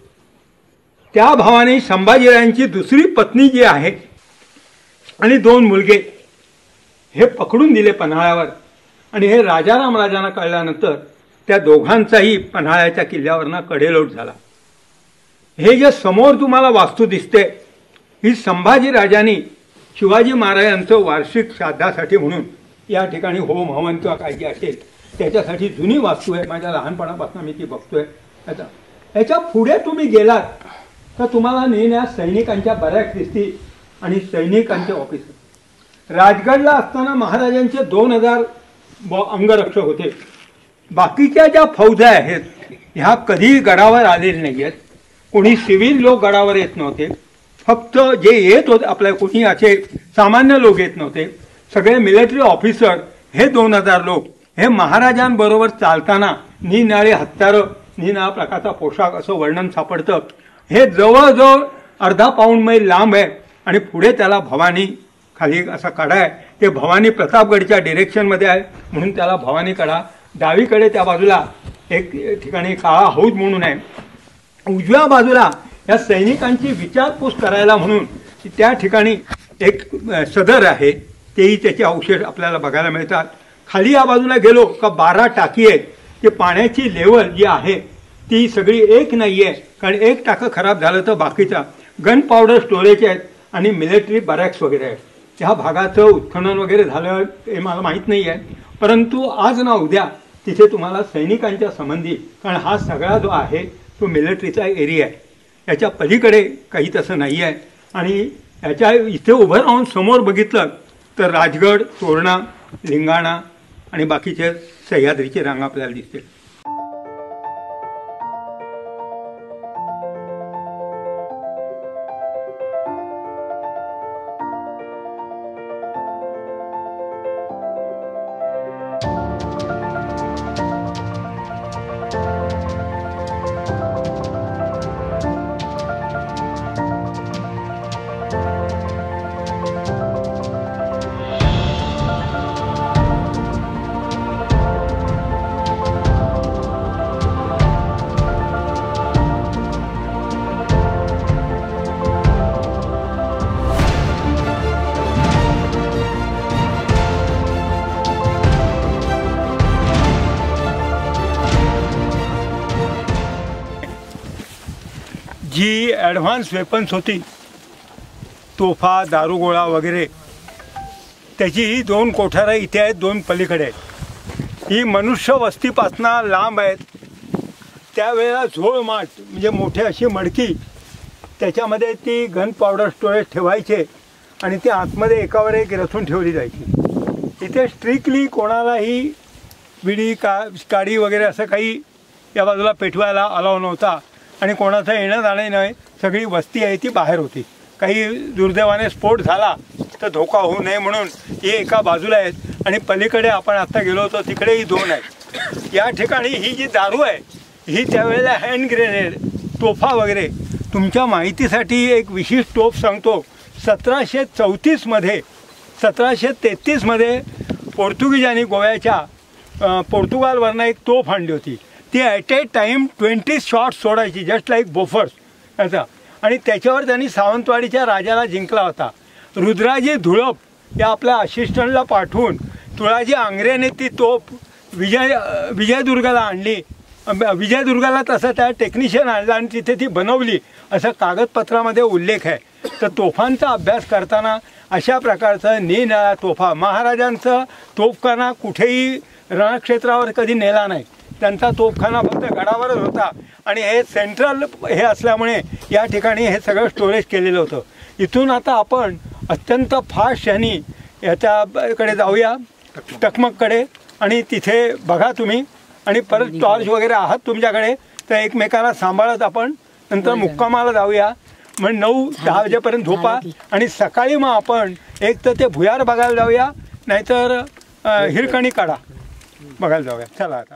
त्या भावाने संभाजीराजांची दुसरी पत्नी जी आहे आणि 2 मुलगे हे पकडून दिले पन्हाळ्यावर आणि हे राजाराम राजांना कळल्यानंतर त्या दोघांचाही पन्हाळ्याच्या किल्ल्यावरनं कडेलोट झाला. हे जे समोर तुम्हाला वास्तू दिसते ही संभाजीराजांनी शिवाजी महाराजांचं वार्षिक श्राद्धासाठी म्हणून या ठिकाणी होम हवन किंवा काही जे असेल त्याच्यासाठी जुनी वास्तू आहे. माझ्या लहानपणापासून मी ती बघतोय. याच्या पुढे तुम्ही गेलात तर तुम्हाला नेहमी सैनिकांच्या बॅरॅक्स दिसतील आणि सैनिकांचे ऑफिस. राजगडला असताना महाराजांचे 2000 अंगरक्षक होते. बाकीच्या ज्या फौजा आहेत ह्या कधीही गडावर आलेल्या नाही आहेत. कोणी सिव्हिल लोक गडावर येत नव्हते. फक्त जे येत होते आपल्या कोणी असे सामान्य लोक येत नव्हते. सगळे मिलिटरी ऑफिसर हे 2000 लोक हे महाराजांबरोबर चालताना निनाळे हत्यारं, निनाळा प्रकारचा पोशाख असं वर्णन सापडतं. हे जवळजवळ अर्धा पाऊण मैल लांब आहे आणि पुढे त्याला भवानी खाली असा कडा आहे. ते भवानी प्रतापगडच्या डिरेक्शनमध्ये आहे म्हणून त्याला भवानी कडा. डावीकडे त्या बाजूला एक ठिकाणी काळा हौद म्हणून आहे. उजव्या बाजूला या सैनिकांची विचारपूस करायला म्हणून त्या ठिकाणी एक सदर आहे. तेही त्याचे अवशेष आपल्याला बघायला मिळतात. खाली या बाजूला गेलो का 12 टाकी आहेत. ते पाण्याची लेवल जी आहे ती सगळी एक नाही आहे, कारण एक टाकं खराब झालं तर बाकीचा गन पावडर स्टोरेज आहेत आणि मिलिटरी बॅरॅक्स वगैरे आहेत. ह्या भागाचं उत्खनन वगैरे झालं हे मला माहीत नाही आहे, परंतु आज ना उद्या तिथे तुम्हाला सैनिकांच्या संबंधी, कारण हा सगळा जो आहे तो मिलिटरीचा एरिया आहे, याच्या पलीकडे काही तसं नाही आहे. आणि याच्या इथे उभं राहून समोर बघितलं तर राजगड, तोरणा, लिंगाणा आणि बाकीचे सह्याद्रीची रांग आपल्याला दिसते. जी ॲडव्हान्स वेपन्स होती, तोफा, दारुगोळा वगैरे, त्याची ही 2 कोठारं इथे आहेत, 2 पलीकडे आहेत. ही मनुष्य वस्तीपासनं लांब आहेत. त्यावेळेला झोळ माठ म्हणजे मोठे अशी मडकी, त्याच्यामध्ये ती गन पावडर स्टोरेज ठेवायचे आणि ती आतमध्ये एकावर एक रचून ठेवली जायची. इथे स्ट्रिक्टली कोणालाही विडी काडी वगैरे असं काही या बाजूला पेटवायला अलाव नव्हता आणि कोणाचं येणं जाणं नाही. सगळी वस्ती आहे ती बाहेर होती. काही दुर्दैवाने स्फोट झाला तर धोका होऊ नये म्हणून हे एका बाजूला आहेत आणि पलीकडे आपण आत्ता गेलो होतो तिकडेही 2 आहेत. या ठिकाणी ही जी दारू आहे ही त्यावेळेला हँड ग्रेनेड, तोफा वगैरे. तुमच्या माहितीसाठी एक विशिष्ट तोफ सांगतो. 1734मध्ये 1733मध्ये पोर्तुगीजांनी गोव्याच्या पोर्तुगालवरनं एक तोफ आणली होती. ती ॲट ए टाईम 20 शॉट्स सोडायची, जस्ट लाईक बोफर्स याचा. आणि त्याच्यावर त्यांनी सावंतवाडीच्या राजाला जिंकला होता. रुद्राजी धुळप या आपल्या असिस्टंटला पाठवून तुळाजी आंग्रेने ती तोफ विजयदुर्गाला आणली. विजयदुर्गाला तसं त्या टेक्निशियन आणला आणि तिथे ती बनवली असं कागदपत्रामध्ये उल्लेख आहे. तर तोफांचा अभ्यास करताना अशा प्रकारचं निरनिराळ्या तोफा, महाराजांचं तोफखाना कुठेही रणक्षेत्रावर कधी नेला नाही. त्यांचा तोफखाना फक्त गडावरच होता आणि हे सेंट्रल हे असल्यामुळे या ठिकाणी हे सगळं स्टोरेज केलेलं होतं. इथून आता आपण अत्यंत फास्ट यांनी याच्याकडे जाऊया, टकमककडे, आणि तिथे बघा तुम्ही. आणि परत टॉर्च वगैरे आहात तुमच्याकडे तर एकमेकाला सांभाळत आपण नंतर मुक्कामाला जाऊया. मग 9-10 वाजेपर्यंत झोपा आणि सकाळी मग आपण एक तर ते भुयार बघायला जाऊया, नाहीतर हिरकणी काढा बघायला जाऊया. चला आता.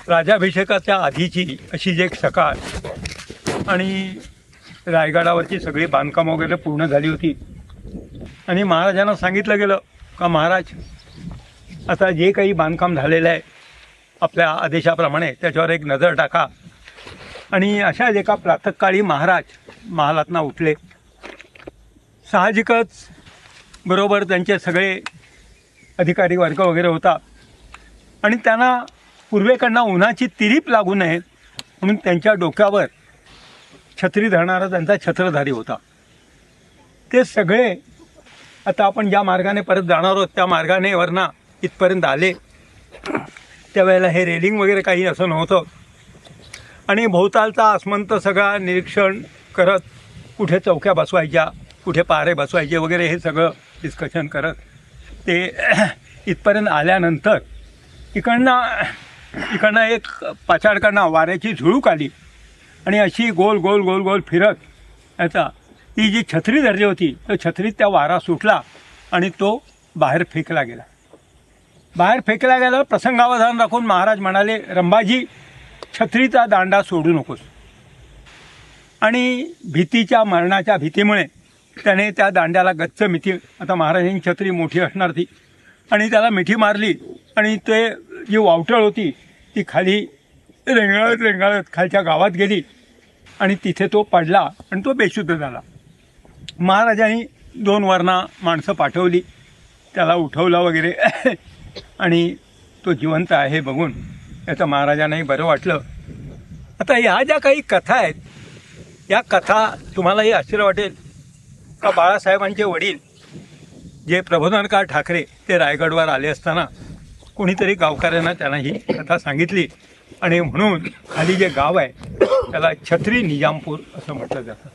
राजाभिषेकाच्या आधीची अशी जी एक सकाळ आणि रायगडावरची सगळी बांधकामं वगैरे पूर्ण झाली होती. आणि महाराजांना सांगितलं गेलं का महाराज आता जे काही बांधकाम झालेलं आहे आपल्या आदेशाप्रमाणे त्याच्यावर एक नजर टाका. आणि अशाच एका प्रातःकाळी महाराज महालातनं उठले. साहजिकच बरोबर त्यांचे सगळे अधिकारी वर्ग वगैरे होता आणि त्यांना पूर्वेकडनं उन्हाची तिरीप लागू नये म्हणून त्यांच्या डोक्यावर छत्री धरणारा त्यांचा छत्रधारी होता. ते सगळे आता आपण ज्या मार्गाने परत जाणार आहोत त्या मार्गाने वरना इथपर्यंत आले. त्यावेळेला हे रेलिंग वगैरे काही असं नव्हतं आणि भोवतालचा आसमंत सगळा निरीक्षण करत कुठे चौक्या बसवायच्या, कुठे पारे बसवायचे वगैरे हे सगळं डिस्कशन करत ते इथपर्यंत आल्यानंतर इकडनं एक पाछाडकडनं वाऱ्याची झुळूक आली आणि अशी गोल गोल गोल गोल फिरत याचा ती जी छत्री धरली होती तर छत्रीत त्या वारा सुटला आणि तो बाहेर फेकला गेला. बाहेर फेकला गेला प्रसंगावधान राखून महाराज म्हणाले, रंभाजी छत्रीचा दांडा सोडू नकोस. आणि भीतीच्या मरणाच्या भीतीमुळे त्याने त्या दांड्याला गच्च मिठी, आता महाराजांची छत्री मोठी असणार ती, आणि त्याला मिठी मारली आणि ते जी वावटळ होती ती खाली रेंगाळत रेंगाळत खालच्या गावात गेली आणि तिथे तो पडला आणि तो बेशुद्ध झाला. महाराजांनी 2 वरना माणसं पाठवली, त्याला उठवलं वगैरे आणि तो जिवंत आहे बघून याचं महाराजांनाही बरं वाटलं. आता ह्या ज्या काही कथा आहेत या कथा तुम्हालाही आश्चर्य वाटेल का बाळासाहेबांचे वडील जे प्रबोधनकार ठाकरे ते रायगडवर आले असताना कोणीतरी गावकऱ्यांना त्यांना ही कथा सांगितली आणि म्हणून खाली जे गाव आहे त्याला छत्री निजामपूर असं म्हटलं जातं.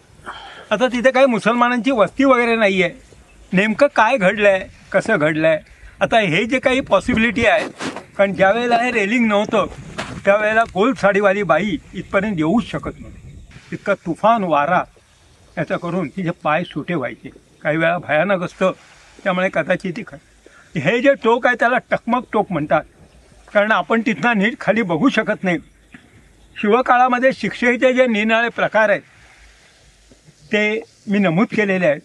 आता तिथे काही मुसलमानांची वस्ती वगैरे नाही आहे. नेमकं काय घडलं आहे, कसं घडलं आहे, आता हे जे काही पॉसिबिलिटी आहे, कारण ज्यावेळेला हे रेलिंग नव्हतं त्यावेळेला गोल साडीवाली बाई इथपर्यंत येऊच शकत नव्हती. इतका तुफान वारा याचा करून तिचे पाय सुटे व्हायचे, काही वेळा भयानक असतं. त्यामुळे कदाचित ती हे जे टोक आहे त्याला टकमक टोक म्हणतात, कारण आपण तिथनं नीट खाली बघू शकत नाही. शिवकाळामध्ये शिक्षेचे जे निरनिराळे प्रकार आहेत ते मी नमूद केलेले आहेत.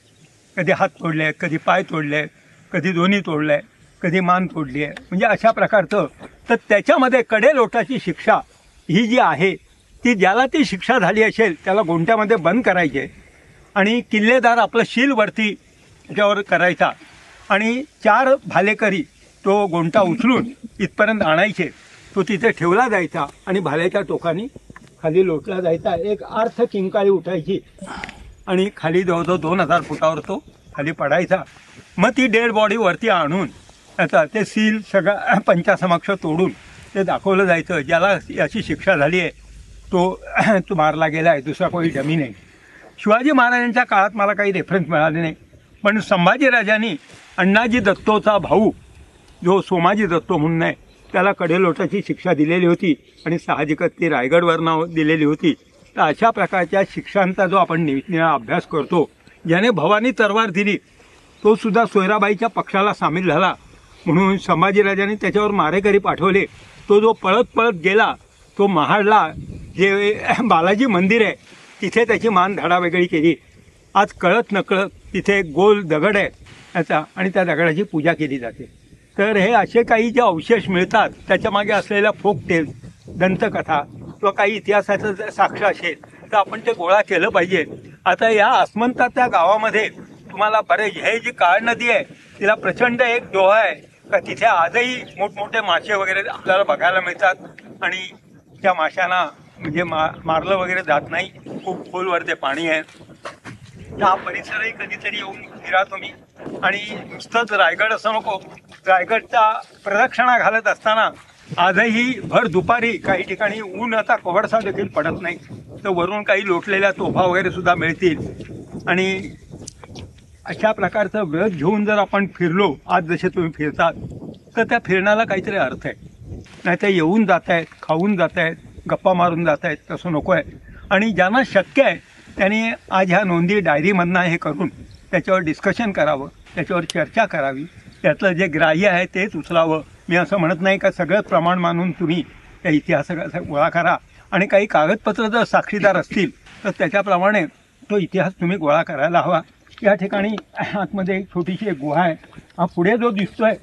कधी हात तोडले आहेत, कधी पाय तोडले आहेत, कधी दोन्ही तोडले आहे, कधी मान तोडली आहे, म्हणजे अशा प्रकारचं. तर त्याच्यामध्ये कडे लोटाची शिक्षा ही जी आहे ती ज्याला ती शिक्षा झाली असेल त्याला गोंट्यामध्ये बंद करायचे आणि किल्लेदार आपलं शील वरती त्याच्यावर करायचा आणि 4 भालेकरी तो गोंटा उचलून इथपर्यंत आणायचे. तो तिथे ठेवला जायचा आणि भाल्याच्या टोकानी खाली लोटला जायचा. एक अर्थ किंकाळी उठायची आणि खाली जवळजवळ 2000 फुटावर तो खाली पडायचा. मग ती डेड बॉडी वरती आणून त्याचा ते सील सगळं पंचासमक्ष तोडून ते दाखवलं जायचं, ज्याला अशी शिक्षा झाली आहे तो मारला गेला आहे, दुसरा कोणी डमी नाही. शिवाजी महाराजांच्या काळात मला काही रेफरन्स मिळाले नाही, पण संभाजीराजांनी अण्णाजी दत्तोचा भाऊ जो सोमाजी दत्तो म्हणून आहे त्याला कडेलोटाची शिक्षा दिलेली होती आणि साहजिकच ती रायगडवर नाव दिलेली होती. तर अशा प्रकारच्या शिक्षांचा जो आपण निरा अभ्यास करतो, ज्याने भवानी तरवार दिली तो सुद्धा सोयराबाईच्या पक्षाला सामील झाला म्हणून संभाजीराजांनी त्याच्यावर मारेकरी पाठवले. तो जो पळत पळत गेला तो महाडला जे बालाजी मंदिर आहे तिथे त्याची मान धडा वेगळी केली. आज कळत नकळत तिथे गोल दगड आहे याचा आणि त्या दगडाची पूजा केली जाते. तर हे असे काही जे अवशेष मिळतात त्याच्यामागे असलेल्या फोक टेल्स, दंतकथा किंवा काही इतिहासाचं जर साक्ष असेल तर आपण ते गोळा केलं पाहिजे. आता या आसमंतात त्या गावामध्ये तुम्हाला बरेच हे जी काळ नदी आहे तिला प्रचंड एक डोहा आहे का तिथे आजही मोठमोठे मासे वगैरे आपल्याला बघायला मिळतात आणि त्या माशांना म्हणजे मारलं वगैरे जात नाही. खूप खोलवर ते पाणी आहे. हा परिसरही कधीतरी येऊन फिरा तुम्ही. आणि नुसतंच रायगड असं नको, रायगडच्या प्रदक्षिणा घालत असताना आजही भर दुपारी काही ठिकाणी ऊन आता कवडसा देखील पडत नाही, तर वरून काही लोटलेल्या तोफा वगैरे सुद्धा मिळतील. आणि अशा प्रकारचं व्रत घेऊन जर आपण फिरलो आज जसे तुम्ही फिरतात तर त्या फिरण्याला काहीतरी अर्थ आहे. नाही तर येऊन जात आहेत, खाऊन जात आहेत, गप्पा मारून जात आहेत, तसं नको आहे. आणि ज्यांना शक्य आहे त्यांनी आज ह्या नोंदी डायरीमधनं हे करून त्याच्यावर डिस्कशन करावं, त्याच्यावर चर्चा करावी, त्यातलं जे ग्राह्य आहे तेच उचलावं. मी असं म्हणत नाही का सगळं प्रमाण मानून तुम्ही त्या इतिहासाचा गोळा करा आणि काही कागदपत्र जर साक्षीदार असतील तर त्याच्याप्रमाणे तो इतिहास तुम्ही गोळा करायला हवा. या ठिकाणी आतमध्ये एक छोटीशी एक गुहा आहे. हा पुढे जो दिसतोय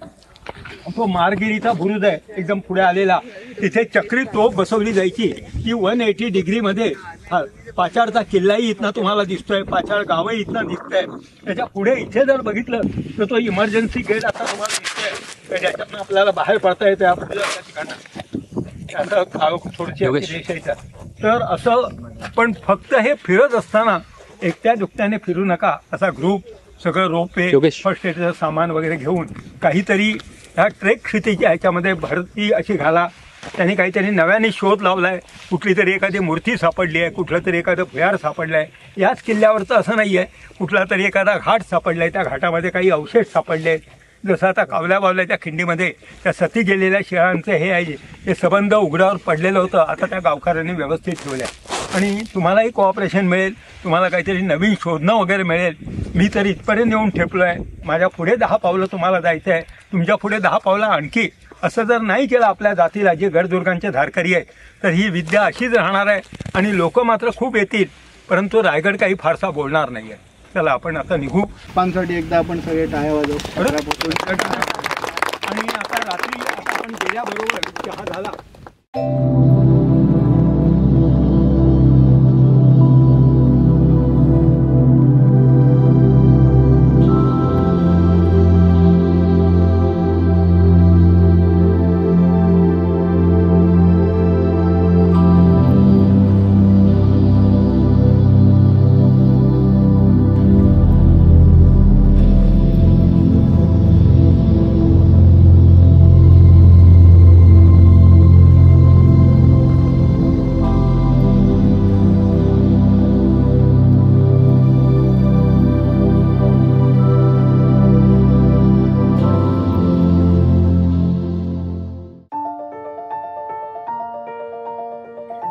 तो मारगिरीचा बुरुज आहे एकदम पुढे आलेला. तिथे चक्री तोफ बसवली जायची ती 180 डिग्रीमध्ये. पाचाडचा किल्लाही इथनं तुम्हाला दिसतोय, पाचाड गावही इथनं दिसतंय. त्याच्या पुढे इथे जर बघितलं तर तो इमर्जन्सी गेट आता तुम्हाला दिसतोय, तर ज्याच्यातनं आपल्याला बाहेर पडता येतं आपल्याला ठिकाणं थोडीशी. तर असं पण फक्त हे फिरत असताना एकट्या दुकट्याने फिरू नका. असा ग्रुप सगळं रोपवे फर्स्ट एडचं सामान वगैरे घेऊन काहीतरी ह्या ट्रेक क्षितीच्या ह्याच्यामध्ये भरती अशी घाला. त्यांनी काहीतरी नव्याने शोध लावला आहे. कुठली तरी एखादी मूर्ती सापडली आहे, कुठलं तरी एखादं भुयार सापडलं आहे. याच किल्ल्यावरचं असं नाही आहे, कुठला तरी एखादा घाट सापडला आहे, त्या घाटामध्ये काही अवशेष सापडले आहेत. जसं आता कावल्या बावल्याच्या खिंडीमध्ये त्या सती गेलेल्या शिळांचं हे आहे हे सबंध उघड्यावर पडलेलं होतं. आता त्या गावकऱ्यांनी व्यवस्थित ठेवलं आहे आणि तुम्हालाही कोऑपरेशन मिळेल, तुम्हाला काहीतरी नवीन शोधणं वगैरे मिळेल. मी तर इथपर्यंत येऊन ठेपलो आहे. माझ्या पुढे 10 पावलं तुम्हाला जायचं आहे, तुमच्या पुढे 10 पावलं आणखी. असं जर नाही केलं आपल्या जातीला जे गडदुर्गांचे धारकरी आहे तर ही विद्या अशीच राहणार आहे आणि लोक मात्र खूप येतील परंतु रायगड काही फारसा बोलणार नाही आहे. चला आपण आता निघू. पानसाठी एकदा आपण सगळे टाळ्या वाजवू. आणि आता रात्री आपण गेल्याबरोबर चहा झाला.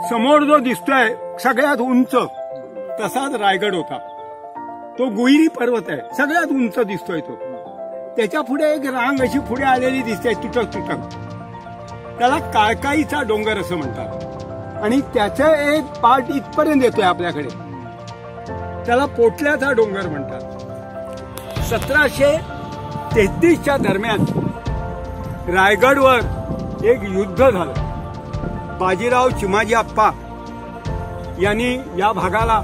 समोर जो दिसतोय सगळ्यात उंच तसाच रायगड होता. तो गुईरी पर्वत आहे, सगळ्यात उंच दिसतोय तो. त्याच्या पुढे एक रांग अशी पुढे आलेली दिसते तुटक तुटक, त्याला काळकाईचा डोंगर असं म्हणतात. आणि त्याचा एक पार्ट इथपर्यंत येतोय आपल्याकडे, त्याला पोटल्याचा डोंगर म्हणतात. 1733च्या दरम्यान रायगडवर एक युद्ध झालं. बाजीराव चिमाजी आप्पा यांनी या भागाला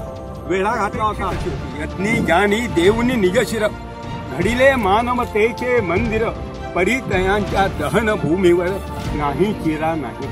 वेढा घातला होता. यत्नी ज्ञानी देवनी निजशिर घडिले मानवतेचे मंदिर परितयांच्या दहन भूमीवर नाही चिरा नाही.